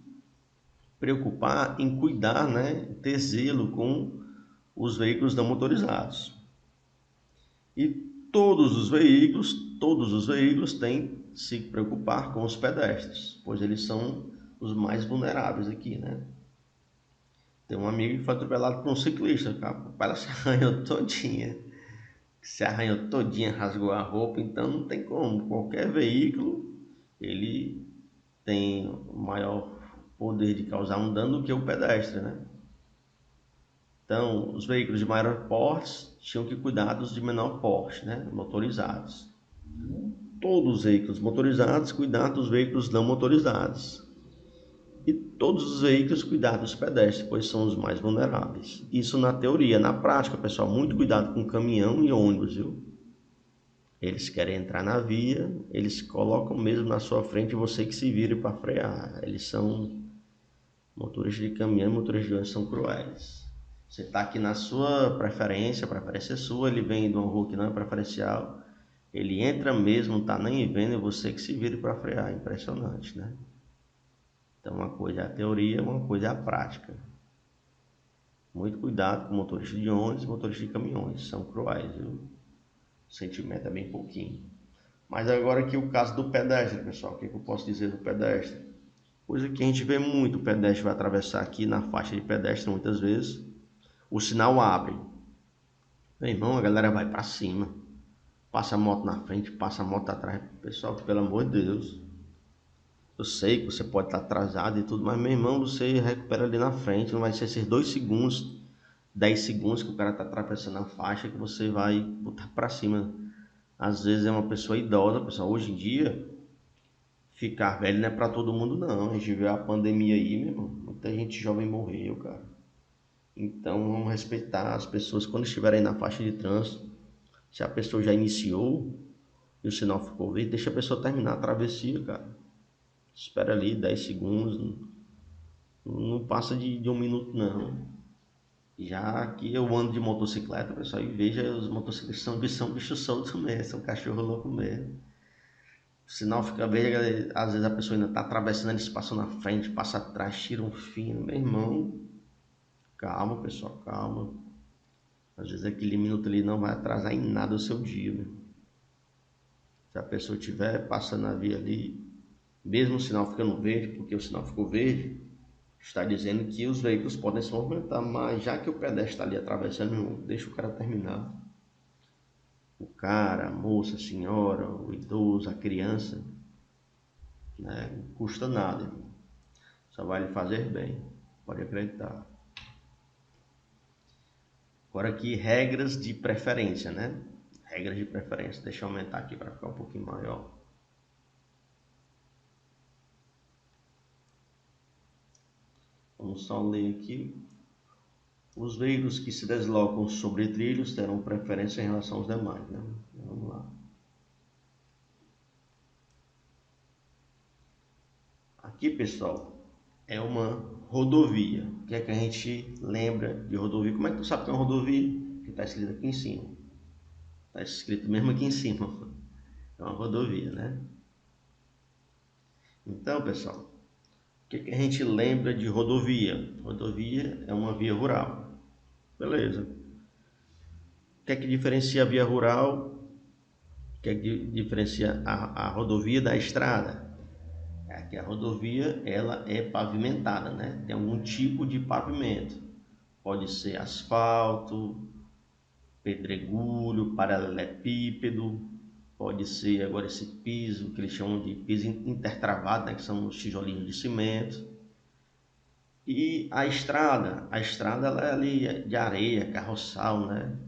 preocupar em cuidar, né? Ter zelo com os veículos não motorizados. E todos os veículos têm que se preocupar com os pedestres, pois eles são os mais vulneráveis aqui, né? Tem um amigo que foi atropelado por um ciclista, cara. Ela se arranhou todinha. Se arranhou todinha, rasgou a roupa, então não tem como. Qualquer veículo, ele tem maior poder de causar um dano do que o pedestre, né? Então, os veículos de maior porte tinham que cuidar dos de menor porte, né? Motorizados. Todos os veículos motorizados cuidar dos veículos não motorizados. E todos os veículos cuidar dos pedestres, pois são os mais vulneráveis. Isso na teoria. Na prática, pessoal, muito cuidado com caminhão e ônibus, viu? Eles querem entrar na via, eles colocam mesmo na sua frente você que se vire para frear. Eles são motoristas de caminhão e motoristas de ônibus são cruéis. Você está aqui na sua preferência, a preferência é sua, ele vem de uma rua que não é preferencial, ele entra mesmo, não está nem vendo, e você que se vire para frear. Impressionante, né? Então uma coisa é a teoria, uma coisa é a prática. Muito cuidado com motoristas de ônibus e motoristas de caminhões, são cruéis, viu? O sentimento é bem pouquinho. Mas agora aqui o caso do pedestre, pessoal, o que eu posso dizer do pedestre? Coisa que a gente vê muito, o pedestre vai atravessar aqui na faixa de pedestre muitas vezes, o sinal abre. Meu irmão, a galera vai para cima. Passa a moto na frente, passa a moto atrás. Pessoal, pelo amor de Deus. Eu sei que você pode estar atrasado e tudo, mas meu irmão, você recupera ali na frente. Não vai ser esses 2 segundos, 10 segundos que o cara está atravessando a faixa que você vai botar para cima. Às vezes é uma pessoa idosa, pessoal. Hoje em dia, ficar velho não é para todo mundo, não. A gente vê a pandemia aí, meu irmão. Muita gente jovem morreu, cara. Então vamos respeitar as pessoas quando estiverem na faixa de trânsito. Se a pessoa já iniciou e o sinal ficou verde, deixa a pessoa terminar a travessia, cara. Espera ali 10 segundos, não passa de 1 minuto não. Já que eu ando de motocicleta, pessoal, e veja, os motociclistas são bichos soltos mesmo, são cachorro louco mesmo. O sinal fica verde, às vezes a pessoa ainda está atravessando, eles passam na frente, passam atrás, tiram um fino, meu irmão. Calma, pessoal, calma. Às vezes aquele minuto ali não vai atrasar em nada o seu dia, meu. Se a pessoa estiver passando a via ali, mesmo o sinal ficando verde, porque o sinal ficou verde, está dizendo que os veículos podem se movimentar, mas já que o pedestre está ali atravessando, meu irmão, deixa o cara terminar. O cara, a moça, a senhora, o idoso, a criança, né? Não custa nada, irmão. Só vai lhe fazer bem, pode acreditar. Agora aqui, regras de preferência, né? Regras de preferência, deixa eu aumentar aqui para ficar um pouquinho maior. Vamos só ler aqui. Os veículos que se deslocam sobre trilhos terão preferência em relação aos demais, né? Vamos lá. Aqui, pessoal, é uma rodovia. O que é que a gente lembra de rodovia? Como é que tu sabe que é uma rodovia? Que está escrito aqui em cima. Está escrito mesmo aqui em cima. É uma rodovia, né? Então, pessoal, o que é que a gente lembra de rodovia? Rodovia é uma via rural. Beleza. O que é que diferencia a via rural? O que é que diferencia a rodovia da estrada? É que a rodovia ela é pavimentada, né? Tem algum tipo de pavimento. Pode ser asfalto, pedregulho, paralelepípedo, pode ser agora esse piso que eles chamam de piso intertravado, né? Que são os tijolinhos de cimento. E a estrada ela é ali de areia, carroçal, né?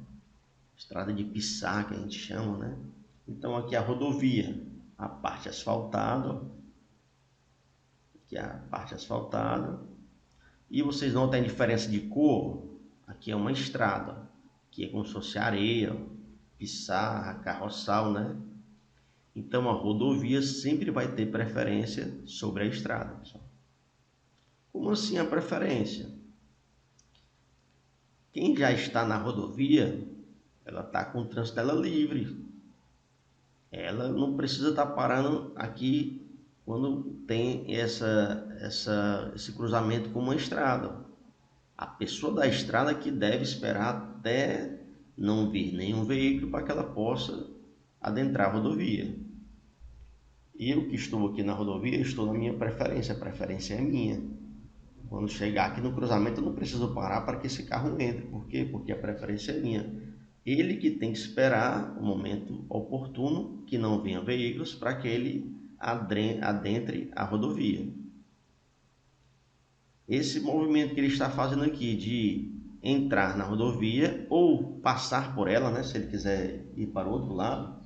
Estrada de piçar que a gente chama, né? Então aqui a rodovia, a parte asfaltada, aqui a parte asfaltada. E vocês notam a diferença de cor? Aqui é uma estrada, que é como se fosse areia, pissarra, carroçal, né? Então a rodovia sempre vai ter preferência sobre a estrada, pessoal. Como assim a preferência? Quem já está na rodovia, ela está com o trânsito dela livre. Ela não precisa estar parando aqui quando tem esse cruzamento com uma estrada. A pessoa da estrada que deve esperar até não vir nenhum veículo para que ela possa adentrar a rodovia. Eu que estou aqui na rodovia, estou na minha preferência, a preferência é minha. Quando chegar aqui no cruzamento, eu não preciso parar para que esse carro entre. Por quê? Porque a preferência é minha. Ele que tem que esperar o momento oportuno, que não venha veículos, para que ele adentre a rodovia. Esse movimento que ele está fazendo aqui de entrar na rodovia ou passar por ela, né, se ele quiser ir para o outro lado,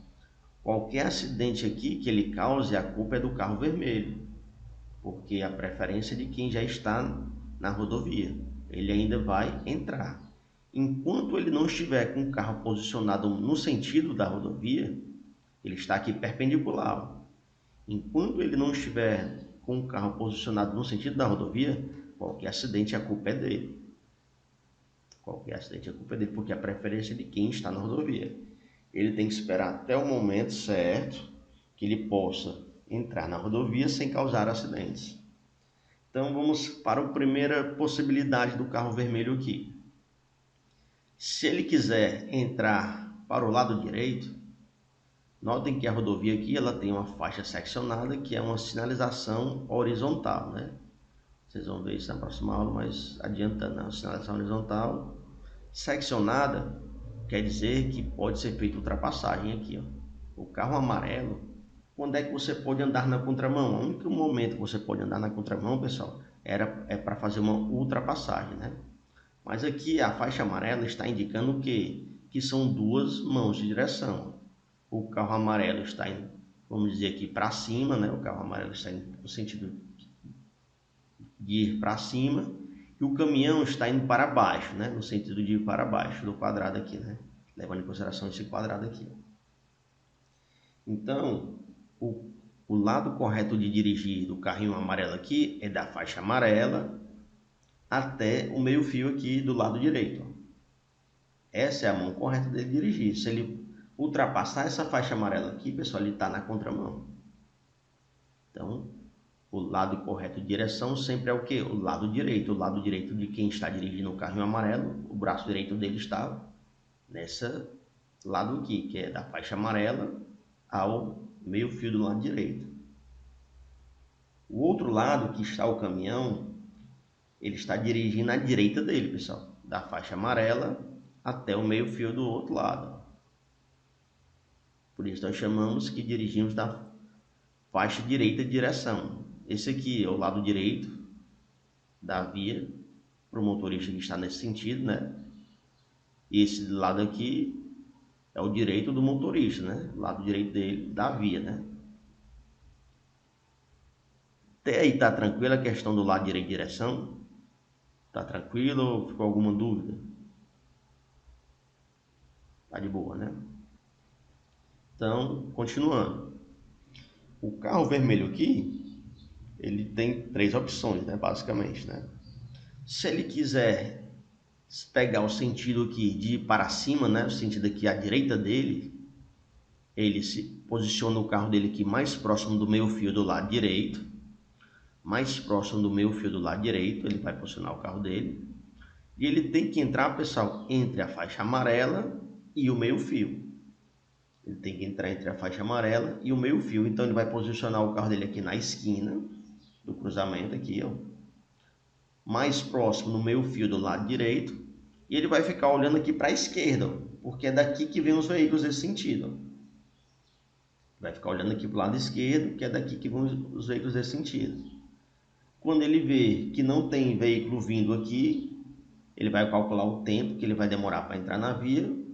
qualquer acidente aqui que ele cause, a culpa é do carro vermelho, porque a preferência é de quem já está na rodovia, ele ainda vai entrar. Enquanto ele não estiver com o carro posicionado no sentido da rodovia, ele está aqui perpendicular. Enquanto ele não estiver com o carro posicionado no sentido da rodovia, qualquer acidente a culpa é dele. Qualquer acidente a culpa é dele, porque a preferência é de quem está na rodovia. Ele tem que esperar até o momento certo que ele possa entrar na rodovia sem causar acidentes. Então vamos para a primeira possibilidade do carro vermelho aqui. Se ele quiser entrar para o lado direito, Notem que a rodovia aqui ela tem uma faixa seccionada que é uma sinalização horizontal, né? Vocês vão ver isso na próxima aula, mas adiantando, né? Uma sinalização horizontal. Seccionada quer dizer que pode ser feita ultrapassagem aqui, ó. O carro amarelo, quando é que você pode andar na contramão? O único momento que você pode andar na contramão, pessoal, é para fazer uma ultrapassagem, né? Mas aqui a faixa amarela está indicando que são duas mãos de direção. O carro amarelo está indo, vamos dizer aqui, para cima, né? O carro amarelo está indo no sentido de ir para cima, e o caminhão está indo para baixo, né? No sentido de ir para baixo do quadrado aqui, né? Levando em consideração esse quadrado aqui. Então, o lado correto de dirigir do carrinho amarelo aqui é da faixa amarela até o meio fio aqui do lado direito. Essa é a mão correta dele dirigir. Se ele ultrapassar essa faixa amarela aqui, pessoal, ele está na contramão. Então, o lado correto de direção sempre é o que? O lado direito. O lado direito de quem está dirigindo o carrinho amarelo, o braço direito dele está nesse lado aqui, que é da faixa amarela ao meio fio do lado direito. O outro lado que está o caminhão, ele está dirigindo à direita dele, pessoal, da faixa amarela até o meio fio do outro lado. Por isso nós chamamos que dirigimos da faixa direita de direção. Esse aqui é o lado direito da via para o motorista que está nesse sentido, né? Esse lado aqui é o direito do motorista, né? O lado direito dele da via, né? Até aí tá tranquila a questão do lado direito de direção? Tá tranquilo ou ficou alguma dúvida? Tá de boa, né? Então, continuando. O carro vermelho aqui, ele tem três opções, né? Basicamente, né? Se ele quiser pegar o sentido aqui de ir para cima, né? O sentido aqui à direita dele, ele se posiciona o carro dele aqui mais próximo do meio fio do lado direito. Mais próximo do meio fio do lado direito, ele vai posicionar o carro dele. E ele tem que entrar, pessoal, entre a faixa amarela e o meio fio. Ele tem que entrar entre a faixa amarela e o meio fio. Então ele vai posicionar o carro dele aqui na esquina do cruzamento aqui, ó, mais próximo no meio fio do lado direito. E ele vai ficar olhando aqui para a esquerda, ó, porque é daqui que vem os veículos nesse sentido, ó. Vai ficar olhando aqui para o lado esquerdo, que é daqui que vão os veículos nesse sentido. Quando ele vê que não tem veículo vindo aqui, ele vai calcular o tempo que ele vai demorar para entrar na via.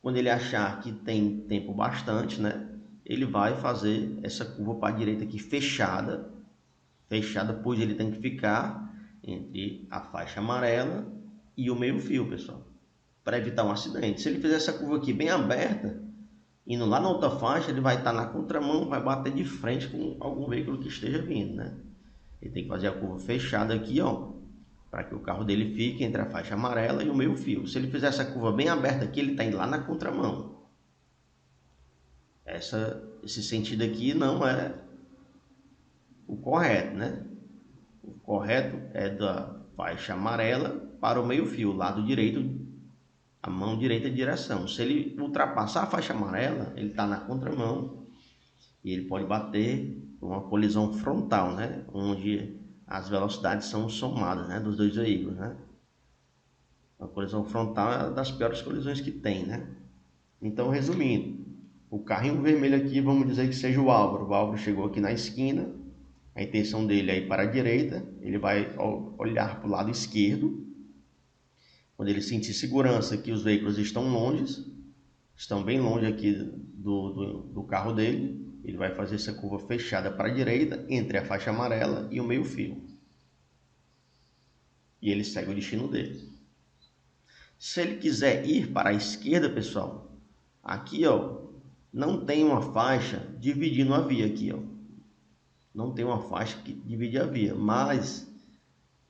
Quando ele achar que tem tempo bastante, né, ele vai fazer essa curva para a direita aqui fechada, pois ele tem que ficar entre a faixa amarela e o meio fio, pessoal, para evitar um acidente. Se ele fizer essa curva aqui bem aberta, indo lá na outra faixa, ele vai estar na contramão, vai bater de frente com algum veículo que esteja vindo, né? Ele tem que fazer a curva fechada aqui, ó, para que o carro dele fique entre a faixa amarela e o meio fio. Se ele fizer essa curva bem aberta aqui, ele está indo lá na contramão. Esse sentido aqui não é o correto, né? O correto é da faixa amarela para o meio fio, lado direito, a mão direita de direção. Se ele ultrapassar a faixa amarela, ele está na contramão e ele pode bater uma colisão frontal, né? Onde as velocidades são somadas, né? Dos dois veículos, né? A colisão frontal é uma das piores colisões que tem, né? Então, resumindo, o carrinho vermelho aqui, vamos dizer que seja o Álvaro. O Álvaro chegou aqui na esquina, a intenção dele é ir para a direita, ele vai olhar para o lado esquerdo. Quando ele sentir segurança que os veículos estão longe, estão bem longe aqui do carro dele, ele vai fazer essa curva fechada para a direita, entre a faixa amarela e o meio fio. E ele segue o destino dele. Se ele quiser ir para a esquerda, pessoal, aqui, ó, não tem uma faixa dividindo a via aqui, ó. Não tem uma faixa que divide a via, mas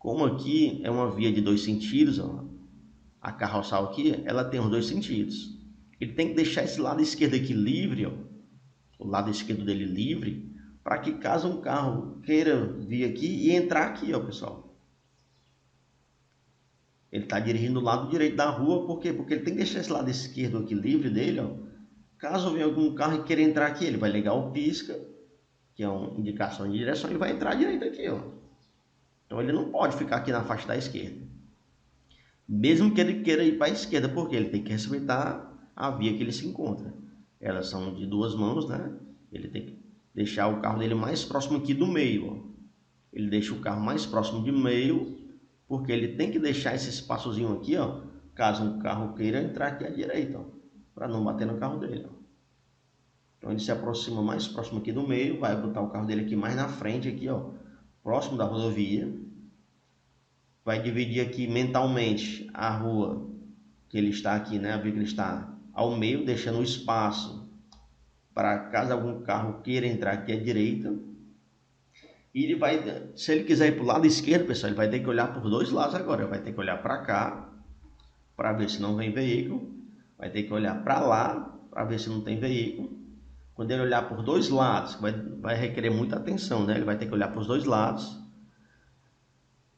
como aqui é uma via de dois sentidos, ó, a carroçal aqui, ela tem os dois sentidos. Ele tem que deixar esse lado esquerdo aqui livre, ó, o lado esquerdo dele livre, para que caso um carro queira vir aqui e entrar aqui, ó, pessoal. Ele está dirigindo o lado direito da rua, por quê? Porque ele tem que deixar esse lado esquerdo aqui livre dele, ó. Caso venha algum carro e queira entrar aqui, ele vai ligar o pisca, que é uma indicação de direção, e vai entrar à direita aqui, ó. Então ele não pode ficar aqui na faixa da esquerda. Mesmo que ele queira ir para a esquerda, porque ele tem que respeitar a via que ele se encontra. Elas são de duas mãos, né? Ele tem que deixar o carro dele mais próximo aqui do meio, ó. Ele deixa o carro mais próximo de meio, porque ele tem que deixar esse espaçozinho aqui, ó, caso um carro queira entrar aqui à direita, ó, para não bater no carro dele, ó. Então ele se aproxima mais próximo aqui do meio, vai botar o carro dele aqui mais na frente, aqui, ó, próximo da rodovia. Vai dividir aqui mentalmente a rua que ele está aqui, né? A via que ele está ao meio, deixando o espaço para caso algum carro queira entrar aqui à direita. E ele vai, se ele quiser ir para o lado esquerdo, pessoal, ele vai ter que olhar por dois lados agora. Ele vai ter que olhar para cá, para ver se não vem veículo. Vai ter que olhar para lá, para ver se não tem veículo. Quando ele olhar por dois lados, vai requerer muita atenção, né? Ele vai ter que olhar para os dois lados.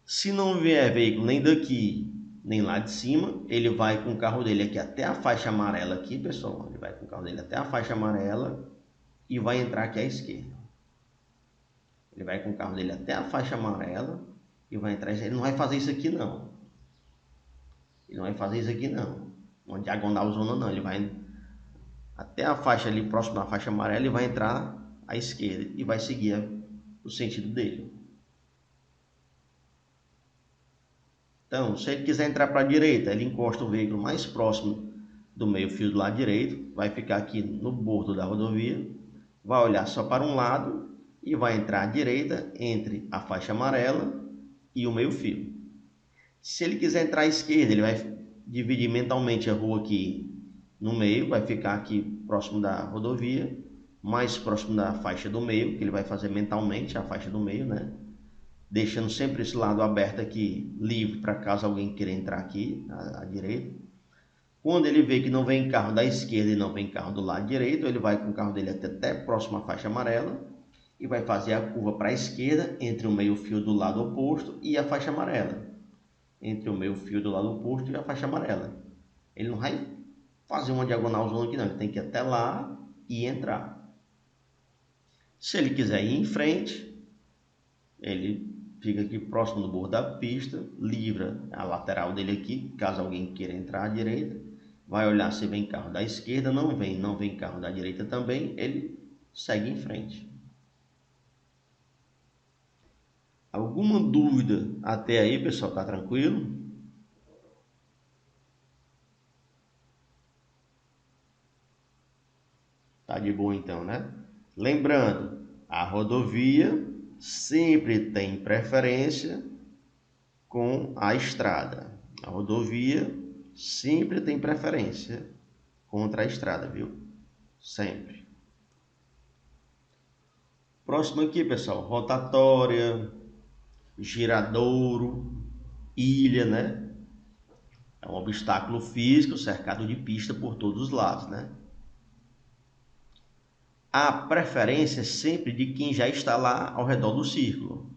Se não vier veículo nem daqui, nem lá de cima, ele vai com o carro dele aqui até a faixa amarela aqui, pessoal. Ele vai com o carro dele até a faixa amarela e vai entrar aqui à esquerda. Ele vai com o carro dele até a faixa amarela e vai entrar. Ele não vai fazer isso aqui não. Ele não vai fazer isso aqui não. Uma diagonal zona não. Ele vai até a faixa ali próximo da faixa amarela e vai entrar à esquerda e vai seguir o sentido dele. Então, se ele quiser entrar para a direita, ele encosta o veículo mais próximo do meio-fio do lado direito, vai ficar aqui no bordo da rodovia, vai olhar só para um lado e vai entrar à direita entre a faixa amarela e o meio-fio. Se ele quiser entrar à esquerda, ele vai dividir mentalmente a rua aqui no meio, vai ficar aqui próximo da rodovia, mais próximo da faixa do meio, que ele vai fazer mentalmente a faixa do meio, né? Deixando sempre esse lado aberto aqui, livre, para caso alguém queira entrar aqui à direita. Quando ele vê que não vem carro da esquerda e não vem carro do lado direito, ele vai com o carro dele até próximo à faixa amarela e vai fazer a curva para a esquerda entre o meio-fio do lado oposto e a faixa amarela. Entre o meio-fio do lado oposto e a faixa amarela. Ele não vai fazer uma diagonal zona aqui não, ele tem que ir até lá e entrar. Se ele quiser ir em frente, ele fica aqui próximo do bordo da pista, livra a lateral dele aqui, caso alguém queira entrar à direita, vai olhar se vem carro da esquerda, não vem carro da direita também, ele segue em frente. Alguma dúvida até aí, pessoal? Tá tranquilo? Tá de boa então, né? Lembrando, a rodovia sempre tem preferência com a estrada. A rodovia sempre tem preferência contra a estrada, viu? Sempre. Próximo aqui, pessoal, rotatória, giradouro, ilha, né? É um obstáculo físico cercado de pista por todos os lados, né? A preferência é sempre de quem já está lá ao redor do círculo.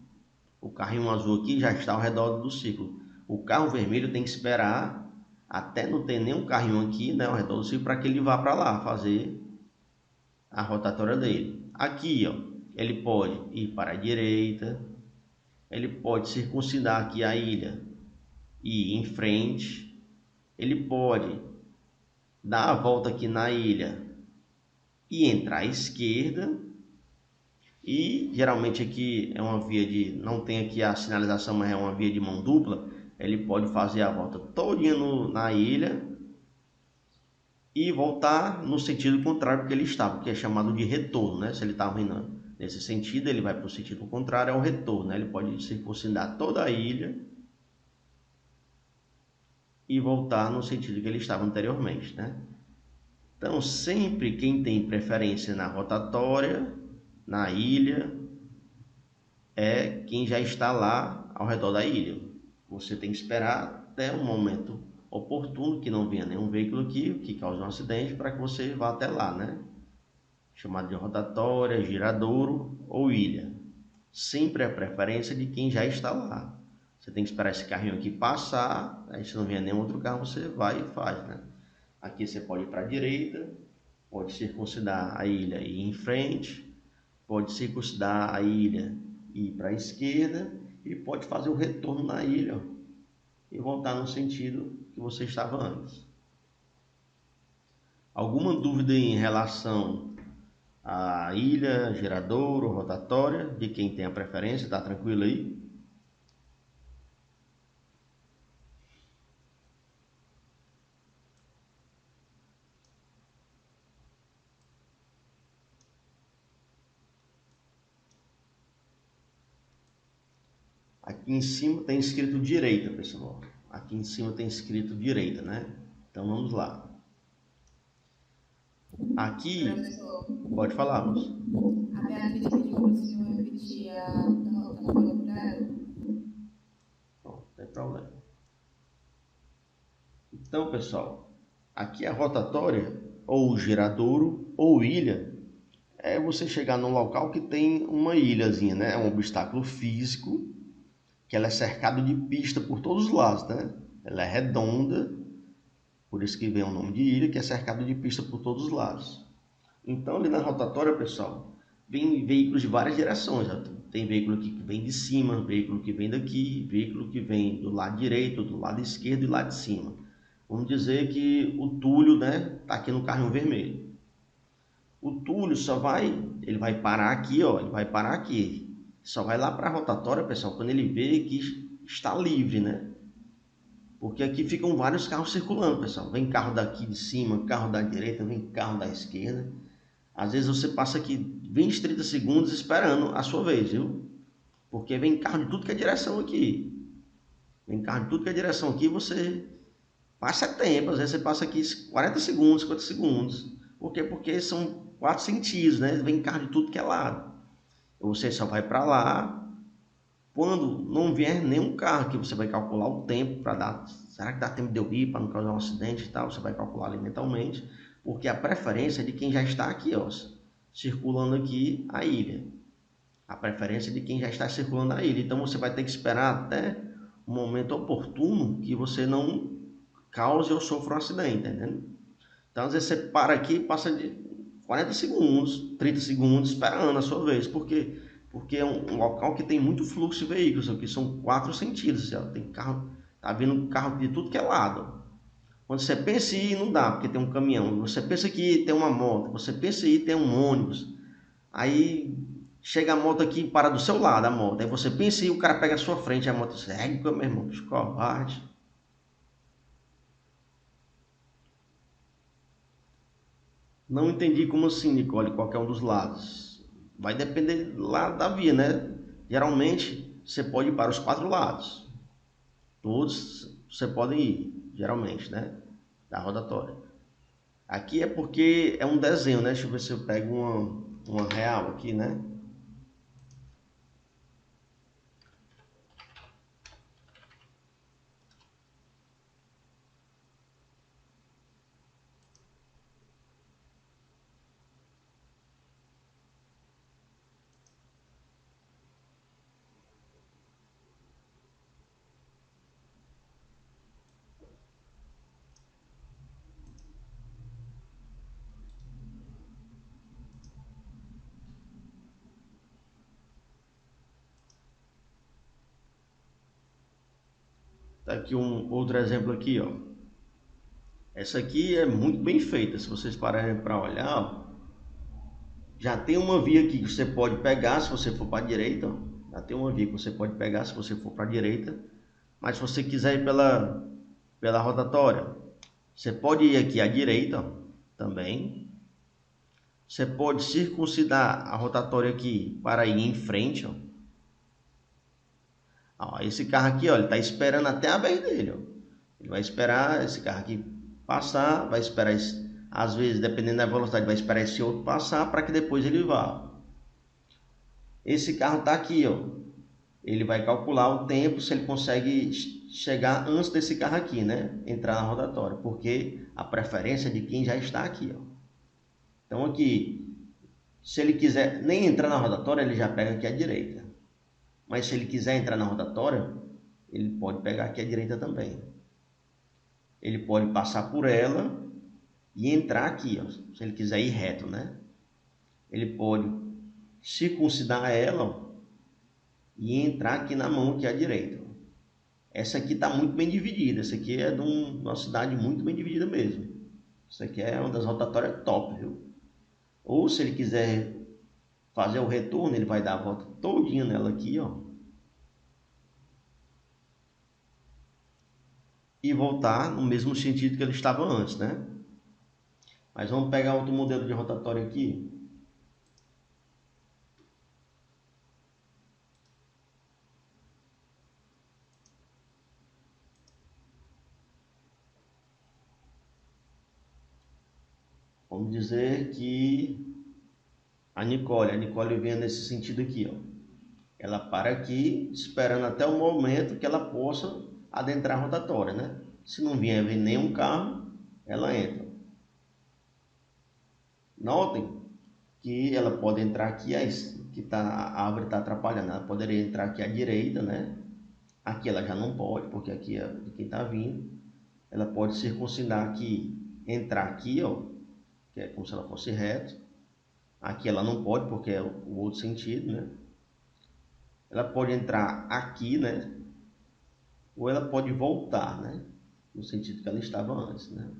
O carrinho azul aqui já está ao redor do círculo. O carro vermelho tem que esperar até não ter nenhum carrinho aqui, né, ao redor do círculo, para que ele vá para lá fazer a rotatória dele. Aqui, ó, ele pode ir para a direita, ele pode circuncidar aqui a ilha e ir em frente, ele pode dar a volta aqui na ilha e entrar à esquerda. E geralmente aqui é uma via de, não tem aqui a sinalização, mas é uma via de mão dupla, ele pode fazer a volta todinha na ilha e voltar no sentido contrário que ele estava, que é chamado de retorno, né? Se ele estava indo nesse sentido, ele vai para o sentido contrário, é o retorno, né? Ele pode circundar toda a ilha e voltar no sentido que ele estava anteriormente, né? Então, sempre quem tem preferência na rotatória, na ilha, é quem já está lá ao redor da ilha. Você tem que esperar até um momento oportuno, que não venha nenhum veículo aqui, que cause um acidente, para que você vá até lá, né? Chamado de rotatória, giradouro ou ilha. Sempre é a preferência de quem já está lá. Você tem que esperar esse carrinho aqui passar, aí se não vier nenhum outro carro, você vai e faz, né? Aqui você pode ir para a direita, pode circuncidar a ilha e ir em frente, pode circuncidar a ilha e ir para a esquerda, e pode fazer o retorno na ilha, ó, e voltar no sentido que você estava antes. Alguma dúvida em relação à ilha, giradouro, rotatória, de quem tem a preferência? Tá tranquilo aí? Aqui em cima tem escrito direita, pessoal. Aqui em cima tem escrito direita, né? Então vamos lá. Aqui, Professor, pode falar, moço. a Beatriz pediu para o senhor repetir a rotatória para ela. Não tem problema. Então, pessoal, aqui a rotatória, ou giradouro, ou ilha, é você chegar num local que tem uma ilhazinha, né? É um obstáculo físico, que ela é cercada de pista por todos os lados, né? Ela é redonda, por isso que vem o nome de ilha, que é cercada de pista por todos os lados. Então, ali na rotatória, pessoal, vem veículos de várias direções. Ó. Tem veículo que vem de cima, veículo que vem daqui, veículo que vem do lado direito, do lado esquerdo e lá de cima. Vamos dizer que o Túlio, né, tá aqui no carrinho vermelho. O Túlio ele vai parar aqui, ó, ele vai parar aqui. Só vai lá para a rotatória, pessoal, quando ele vê que está livre, né? Porque aqui ficam vários carros circulando, pessoal. Vem carro daqui de cima, carro da direita, vem carro da esquerda. Às vezes você passa aqui 20, 30 segundos esperando a sua vez, viu? Porque vem carro de tudo que é direção aqui. Vem carro de tudo que é direção aqui, você passa tempo. Às vezes você passa aqui 40 segundos, 50 segundos. Por quê? Porque são 4 sentidos, né? Vem carro de tudo que é lado. Você só vai para lá quando não vier nenhum carro, que você vai calcular o tempo para dar. Será que dá tempo de eu ir para não causar um acidente e tal? Você vai calcular ali mentalmente. Porque a preferência é de quem já está aqui, ó, circulando aqui a ilha. A preferência é de quem já está circulando a ilha. Então você vai ter que esperar até o momento oportuno que você não cause ou sofra um acidente, entendeu? Então às vezes você para aqui e passa de 40 segundos, 30 segundos esperando a sua vez. Por quê? Porque é um local que tem muito fluxo de veículos, aqui são 4 sentidos. Tem carro, tá vindo carro de tudo que é lado. Quando você pensa em ir, não dá, porque tem um caminhão. Você pensa que tem uma moto, você pensa em ir, tem um ônibus. Aí chega a moto aqui e para do seu lado, a moto. Aí você pensa e o cara pega a sua frente, a moto segue, meu irmão, covarde. Não entendi como assim, Nicole, qualquer um dos lados. Vai depender lá da via, né? Geralmente você pode ir para os 4 lados. Todos você pode ir, geralmente, né? Da rotatória. Aqui é porque é um desenho, né? Deixa eu ver se eu pego uma real aqui, né? Tá aqui um outro exemplo aqui, ó. Essa aqui é muito bem feita, se vocês pararem para olhar, ó, já tem uma via aqui que você pode pegar se você for para a direita, ó. Já tem uma via que você pode pegar se você for para a direita, mas se você quiser ir pela rotatória, você pode ir aqui à direita, ó, também. Você pode circuncidar a rotatória aqui para ir em frente, ó. Ó, esse carro aqui, ó, ele está esperando até a vez dele, ó. Ele vai esperar esse carro aqui passar, vai esperar às vezes, dependendo da velocidade, vai esperar esse outro passar para que depois ele vá. Esse carro está aqui, ó. Ele vai calcular o tempo se ele consegue chegar antes desse carro aqui, né? Entrar na rotatória, porque a preferência é de quem já está aqui, ó. Então aqui, se ele quiser nem entrar na rotatória, ele já pega aqui à direita. Mas se ele quiser entrar na rotatória, ele pode pegar aqui à direita também. Ele pode passar por ela e entrar aqui, ó, se ele quiser ir reto, né? Ele pode circuncidar ela, ó, e entrar aqui na mão aqui à direita. Essa aqui está muito bem dividida, essa aqui é de uma cidade muito bem dividida mesmo. Isso aqui é uma das rotatórias top, viu? Ou se ele quiser fazer o retorno, ele vai dar a volta todinha nela aqui, ó. E voltar no mesmo sentido que ele estava antes, né? Mas vamos pegar outro modelo de rotatória aqui. Vamos dizer que a Nicole vem nesse sentido aqui, ó. Ela para aqui, esperando até o momento que ela possa adentrar a rotatória, né? Se não vier nenhum carro, ela entra. Notem que ela pode entrar aqui, que a árvore está atrapalhando. Ela poderia entrar aqui à direita, né? Aqui ela já não pode, porque aqui é de quem está vindo. Ela pode circuncidar aqui, entrar aqui, ó, que é como se ela fosse reto. Aqui ela não pode, porque é o outro sentido, né? Ela pode entrar aqui, né? Ou ela pode voltar, né? No sentido que ela estava antes, né?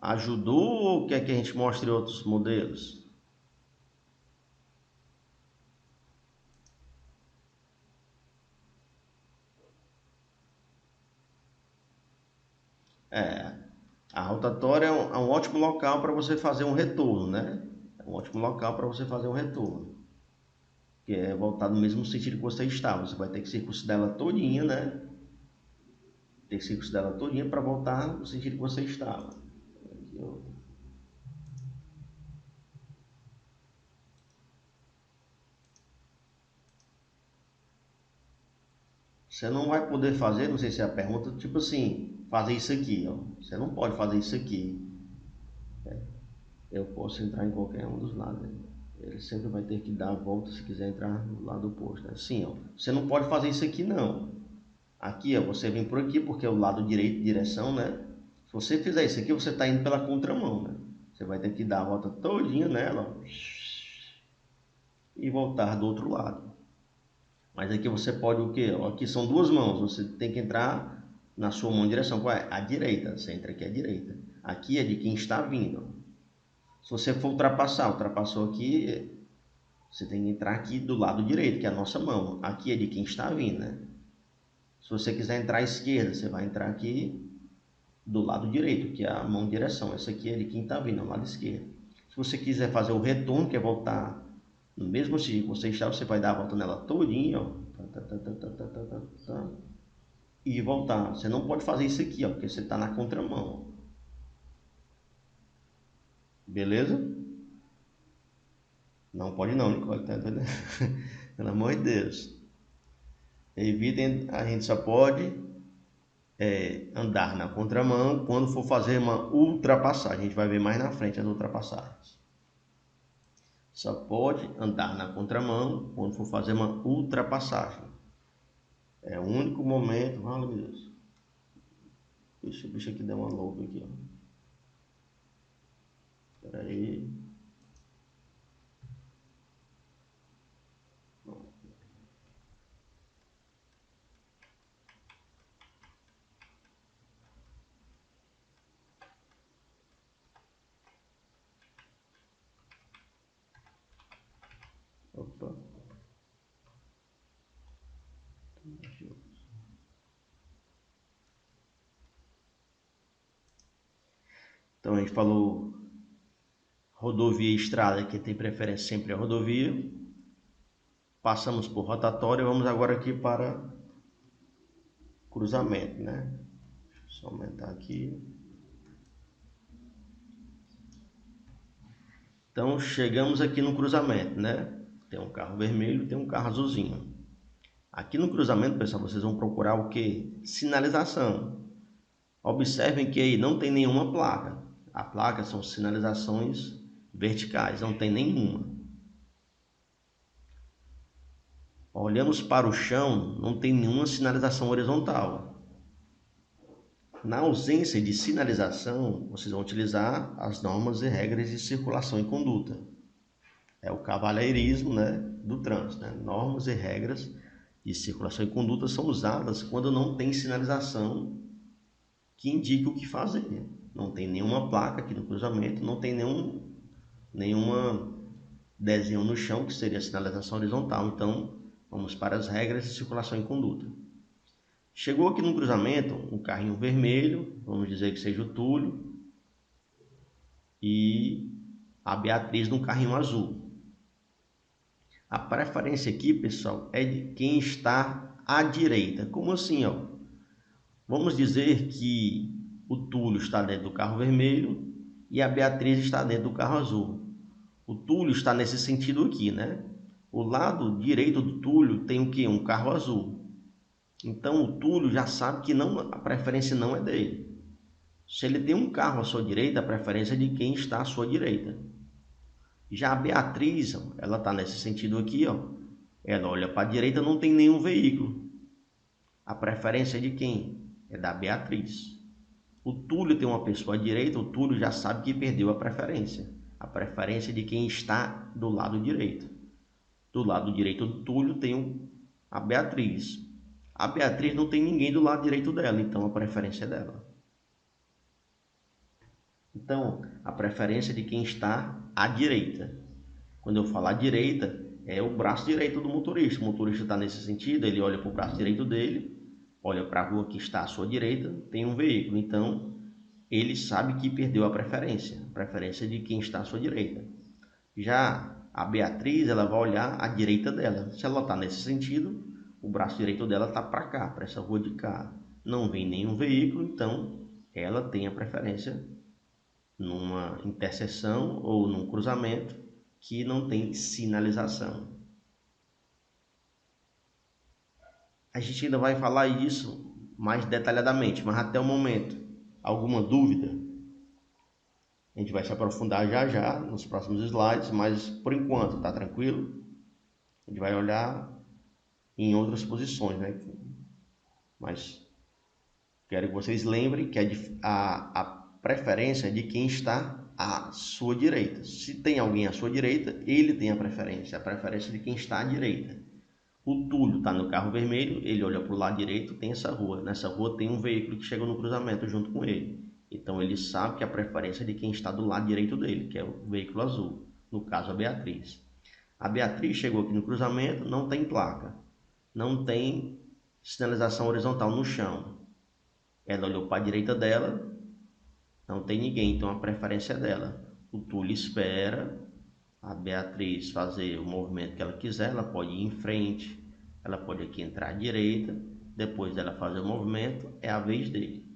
Ajudou ou quer que a gente mostre outros modelos? A rotatória é um ótimo local para você fazer um retorno, né? É um ótimo local para você fazer um retorno. Que é voltar no mesmo sentido que você estava. Você vai ter que circuncidar ela todinha, né? Tem que circuncidar ela todinha para voltar no sentido que você estava. Aqui, ó. Você não vai poder fazer, não sei se é a pergunta, tipo assim, fazer isso aqui, ó. Você não pode fazer isso aqui. Eu posso entrar em qualquer um dos lados, né? Ele sempre vai ter que dar a volta se quiser entrar no lado oposto. Assim, ó. Você não pode fazer isso aqui, não. Aqui, ó, você vem por aqui porque é o lado direito de direção, né? Se você fizer isso aqui, você está indo pela contramão, né? Você vai ter que dar a volta todinha nela, ó, e voltar do outro lado. Mas aqui você pode o quê? Aqui são duas mãos, você tem que entrar na sua mão em direção, qual é? A direita, você entra aqui à direita. Aqui é de quem está vindo. Se você for ultrapassou aqui, você tem que entrar aqui do lado direito, que é a nossa mão. Aqui é de quem está vindo, né? Se você quiser entrar à esquerda, você vai entrar aqui do lado direito, que é a mão em direção. Essa aqui é de quem está vindo, ao lado esquerdo. Se você quiser fazer o retorno, que é voltar no mesmo sentido que você está, você vai dar a volta nela todinha, ó. E voltar. Você não pode fazer isso aqui, ó, porque você está na contramão. Beleza? Não pode não, Nicole, tá entendendo? Pelo amor de Deus. Evitem, a gente só pode andar na contramão quando for fazer uma ultrapassagem. A gente vai ver mais na frente as ultrapassagens. Só pode andar na contramão quando for fazer uma ultrapassagem. É o único momento. Ah, meu Deus. Esse bicho aqui deu uma louca aqui, ó. Espera aí. Opa. Então a gente falou rodovia e estrada, que tem preferência sempre a rodovia. Passamos por rotatória, vamos agora aqui para cruzamento, né? Deixa eu só aumentar aqui. Então chegamos aqui no cruzamento, né? Tem um carro vermelho, tem um carro azulzinho. Aqui no cruzamento, pessoal, vocês vão procurar o que? Sinalização. Observem que aí não tem nenhuma placa. A placa são sinalizações verticais, não tem nenhuma. Olhamos para o chão, não tem nenhuma sinalização horizontal. Na ausência de sinalização, vocês vão utilizar as normas e regras de circulação e conduta. É o cavalheirismo, né, do trânsito. Né? Normas e regras de circulação e conduta são usadas quando não tem sinalização que indique o que fazer. Não tem nenhuma placa aqui no cruzamento, não tem nenhuma desenho no chão, que seria a sinalização horizontal. Então, vamos para as regras de circulação e conduta. Chegou aqui no cruzamento um carrinho vermelho, vamos dizer que seja o Túlio, e a Beatriz num carrinho azul. A preferência aqui, pessoal, é de quem está à direita. Como assim, ó? Vamos dizer que o Túlio está dentro do carro vermelho e a Beatriz está dentro do carro azul. O Túlio está nesse sentido aqui, né? O lado direito do Túlio tem o quê? Um carro azul. Então o Túlio já sabe que a preferência não é dele. Se ele tem um carro à sua direita, a preferência é de quem está à sua direita. Já a Beatriz, ela está nesse sentido aqui, ó. Ela olha para a direita, não tem nenhum veículo. A preferência é de quem? É da Beatriz. O Túlio tem uma pessoa à direita, o Túlio já sabe que perdeu a preferência. A preferência é de quem está do lado direito. Do lado direito do Túlio tem a Beatriz. A Beatriz não tem ninguém do lado direito dela, então a preferência é dela. Então, a preferência é de quem está à direita. Quando eu falar direita, é o braço direito do motorista. O motorista está nesse sentido, ele olha para o braço direito dele, olha para a rua que está à sua direita, tem um veículo. Então, ele sabe que perdeu a preferência é de quem está à sua direita. Já a Beatriz, ela vai olhar à direita dela. Se ela está nesse sentido, o braço direito dela está para cá, para essa rua de cá. Não vem nenhum veículo, então ela tem a preferência numa interseção ou num cruzamento que não tem sinalização. A gente ainda vai falar isso mais detalhadamente, mas até o momento, alguma dúvida? A gente vai se aprofundar já nos próximos slides, mas por enquanto está tranquilo. A gente vai olhar em outras posições, né? Mas quero que vocês lembrem que a preferência é de quem está à sua direita. Se tem alguém à sua direita, ele tem a preferência é de quem está à direita. O Túlio está no carro vermelho, ele olha para o lado direito, tem essa rua. Nessa rua tem um veículo que chegou no cruzamento junto com ele. Então ele sabe que a preferência é de quem está do lado direito dele, que é o veículo azul, no caso a Beatriz. A Beatriz chegou aqui no cruzamento, não tem placa, não tem sinalização horizontal no chão. Ela olhou para a direita dela, não tem ninguém, então a preferência é dela. O Túlio espera a Beatriz fazer o movimento que ela quiser, ela pode ir em frente, ela pode aqui entrar à direita, depois dela fazer o movimento, é a vez dele.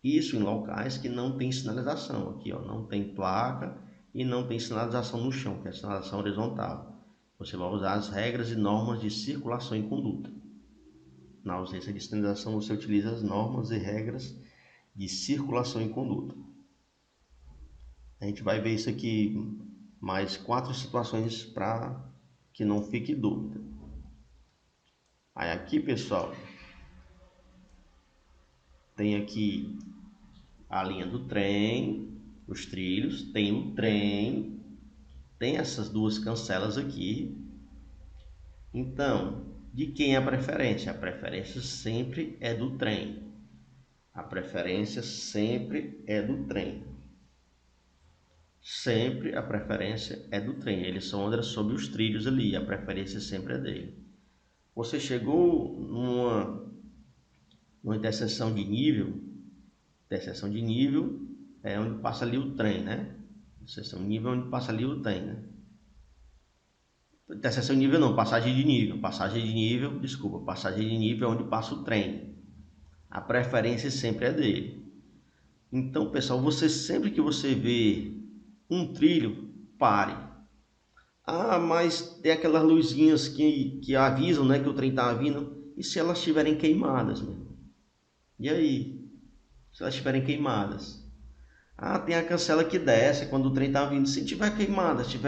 Isso em locais que não tem sinalização, aqui ó, não tem placa e não tem sinalização no chão, que é a sinalização horizontal. Você vai usar as regras e normas de circulação e conduta. Na ausência de sinalização, você utiliza as normas e regras de circulação e conduta. A gente vai ver isso aqui, mais 4 situações para que não fique dúvida. Aí aqui, pessoal, tem aqui a linha do trem, os trilhos, tem o trem, tem essas duas cancelas aqui. Então, de quem é a preferência? A preferência sempre é do trem. A preferência sempre é do trem. Sempre a preferência é do trem. Ele só anda sobre os trilhos ali, a preferência sempre é dele. Você chegou numa interseção de nível é onde passa ali o trem, né? Interseção de nível é onde passa ali o trem, né? Interseção de nível não, passagem de nível. Passagem de nível é onde passa o trem. A preferência sempre é dele. Então, pessoal, sempre que você vê um trilho, pare. Ah, mas tem aquelas luzinhas que avisam, né, que o trem está vindo. E se elas estiverem queimadas, né? E aí? Se elas estiverem queimadas? Ah, tem a cancela que desce quando o trem está vindo. Se tiver queimada, se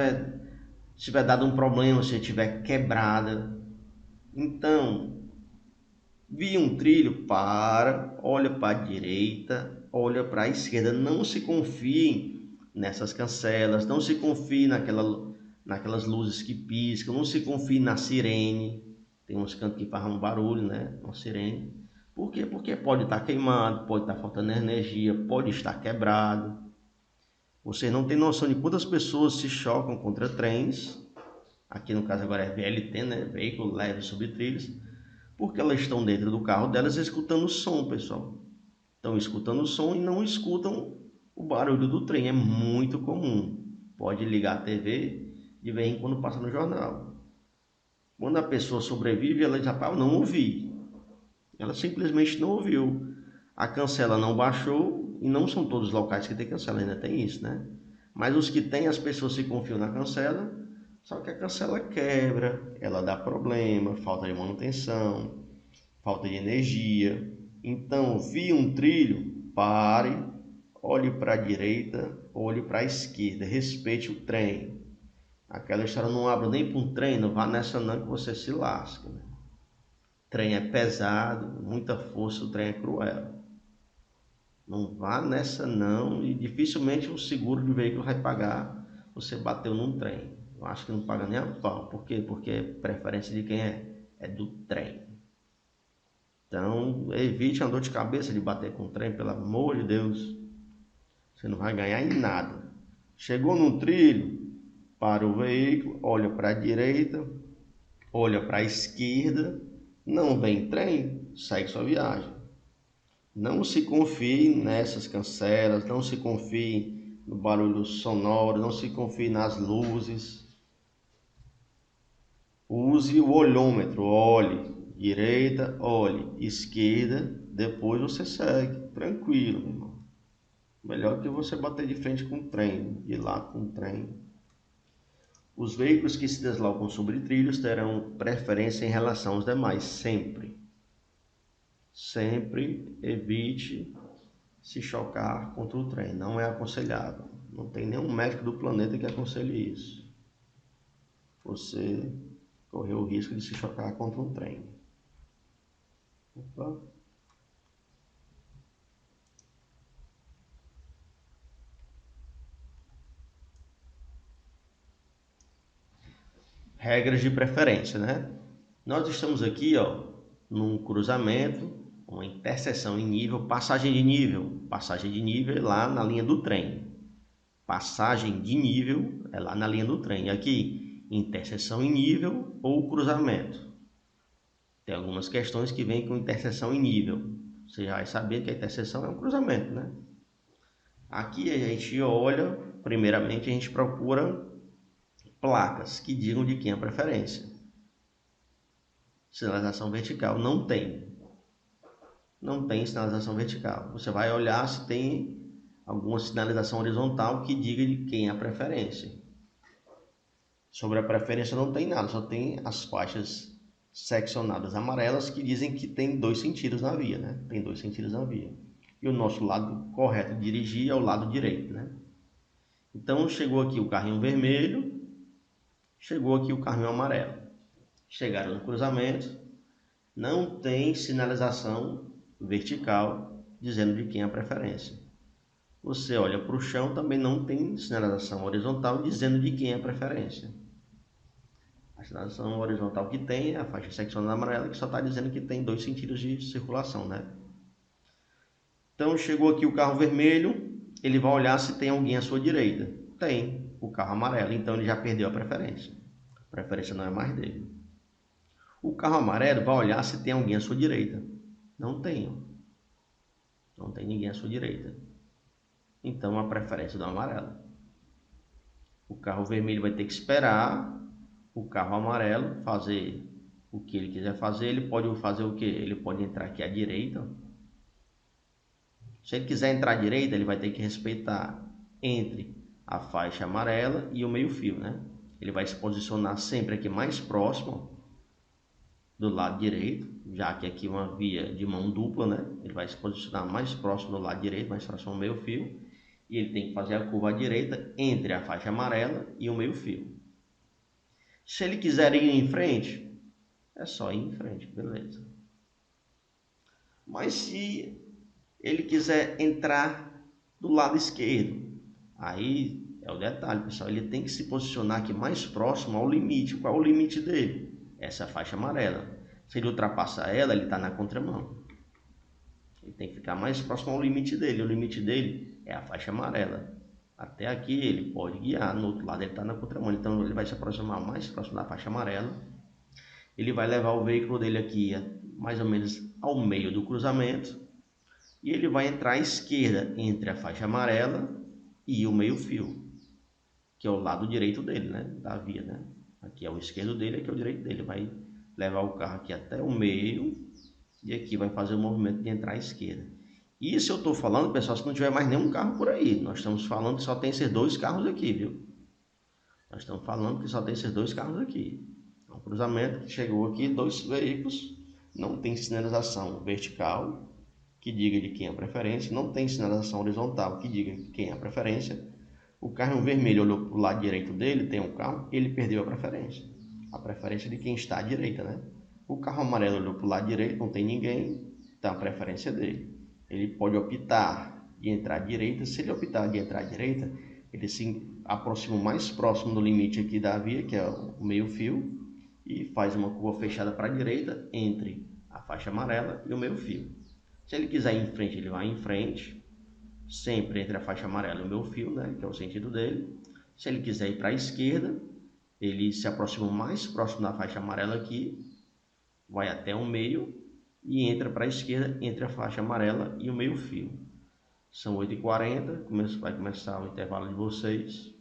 tiver dado um problema, se tiver quebrada. Então, Vi um trilho, para, olha para a direita, olha para a esquerda. Não se confie nessas cancelas, não se confie naquelas luzes que piscam, não se confie na sirene. Tem uns cantos que fazem um barulho, né? Uma sirene. Por quê? Porque pode estar queimado, pode estar faltando energia, pode estar quebrado. Você não tem noção de quantas pessoas se chocam contra trens. Aqui no caso agora é VLT, né? Veículo leve sobre trilhos. Porque elas estão dentro do carro delas escutando o som, pessoal. Estão escutando o som e não escutam o barulho do trem. É muito comum. Pode ligar a TV, de vez em quando passa no jornal. Quando a pessoa sobrevive, ela já fala, não ouvi. Ela simplesmente não ouviu. A cancela não baixou, e não são todos os locais que tem cancela, ainda tem isso, né? Mas os que tem, as pessoas se confiam na cancela, só que a cancela quebra, ela dá problema, falta de manutenção, falta de energia. Então, vi um trilho, pare, olhe para a direita, olhe para a esquerda, respeite o trem. Aquela história, não abro nem para um trem, não vá nessa não que você se lasca, né? Trem é pesado, muita força, o trem é cruel. Não vá nessa não, e dificilmente o seguro de veículo vai pagar você bateu num trem. Eu acho que não paga nem a pau. Por quê? Porque é preferência de quem é? É do trem. Então, evite a dor de cabeça de bater com o trem, pelo amor de Deus. Você não vai ganhar em nada. Chegou no trilho, para o veículo, olha para a direita, olha para a esquerda, não vem trem, segue sua viagem. Não se confie nessas cancelas, não se confie no barulho sonoro, não se confie nas luzes. Use o olhômetro, olhe direita, olhe esquerda, depois você segue, tranquilo, meu irmão. Melhor que você bater de frente com o trem, de lado com o trem. Os veículos que se deslocam sobre trilhos terão preferência em relação aos demais, sempre. Sempre evite se chocar contra o trem, não é aconselhável. Não tem nenhum médico do planeta que aconselhe isso. Você correu o risco de se chocar contra um trem. Opa. Regras de preferência, né? Nós estamos aqui, ó, num cruzamento, uma interseção em nível, passagem de nível. Passagem de nível é lá na linha do trem. Passagem de nível é lá na linha do trem. Aqui, interseção em nível ou cruzamento. Tem algumas questões que vêm com interseção em nível. Você já vai saber que a interseção é um cruzamento, né? Aqui a gente olha, primeiramente a gente procura placas que digam de quem é a preferência. Sinalização vertical não tem. Não tem sinalização vertical. Você vai olhar se tem alguma sinalização horizontal que diga de quem é a preferência. Sobre a preferência não tem nada, só tem as faixas seccionadas amarelas que dizem que tem 2 sentidos na via, né? Tem 2 sentidos na via. E o nosso lado correto de dirigir é o lado direito, né? Então chegou aqui o carrinho vermelho, chegou aqui o carrinho amarelo. Chegaram no cruzamento, não tem sinalização vertical dizendo de quem é a preferência. Você olha para o chão, também não tem sinalização horizontal dizendo de quem é a preferência. A sinalização horizontal que tem é a faixa seccionada amarela, que só está dizendo que tem 2 sentidos de circulação, né? Então chegou aqui o carro vermelho, ele vai olhar se tem alguém à sua direita. Tem o carro amarelo, então ele já perdeu a preferência. A preferência não é mais dele. O carro amarelo vai olhar se tem alguém à sua direita. Não tem. Não tem ninguém à sua direita. Então a preferência do amarelo. O carro vermelho vai ter que esperar o carro amarelo fazer o que ele quiser fazer. Ele pode fazer o que? Ele pode entrar aqui à direita. Se ele quiser entrar à direita, ele vai ter que respeitar entre a faixa amarela e o meio-fio, né? Ele vai se posicionar sempre aqui mais próximo do lado direito, já que aqui é uma via de mão dupla, né? Ele vai se posicionar mais próximo do lado direito, mais próximo ao meio-fio, e ele tem que fazer a curva à direita entre a faixa amarela e o meio-fio. Se ele quiser ir em frente, é só ir em frente, beleza. Mas se ele quiser entrar do lado esquerdo, aí é o detalhe, pessoal, ele tem que se posicionar aqui mais próximo ao limite. Qual é o limite dele? Essa é a faixa amarela. Se ele ultrapassar ela, ele está na contramão. Ele tem que ficar mais próximo ao limite dele. O limite dele é a faixa amarela. Até aqui ele pode guiar, no outro lado ele está na contramão. Então ele vai se aproximar mais próximo da faixa amarela. Ele vai levar o veículo dele aqui mais ou menos ao meio do cruzamento. E ele vai entrar à esquerda entre a faixa amarela e o meio-fio, que é o lado direito dele, né? Da via, né? Aqui é o esquerdo dele, aqui é o direito dele. Vai levar o carro aqui até o meio e aqui vai fazer o movimento de entrar à esquerda. Isso eu estou falando, pessoal, se não tiver mais nenhum carro por aí. Nós estamos falando que só tem esses dois carros aqui, viu? Nós estamos falando que só tem esses dois carros aqui. É um cruzamento que chegou aqui, dois veículos, não tem sinalização vertical que diga de quem é a preferência, não tem sinalização horizontal que diga de quem é a preferência. O carro vermelho olhou para o lado direito dele, tem um carro, ele perdeu a preferência de quem está à direita, né? O carro amarelo olhou para o lado direito, não tem ninguém, está a preferência dele. Ele pode optar de entrar à direita. Se ele optar de entrar à direita, ele se aproxima mais próximo do limite aqui da via, que é o meio-fio, e faz uma curva fechada para a direita entre a faixa amarela e o meio-fio. Se ele quiser ir em frente, ele vai em frente, sempre entre a faixa amarela e o meio-fio, né, que é o sentido dele. Se ele quiser ir para a esquerda, ele se aproxima mais próximo da faixa amarela aqui, vai até o meio e entra para a esquerda entre a faixa amarela e o meio-fio. São 8h40, vai começar o intervalo de vocês.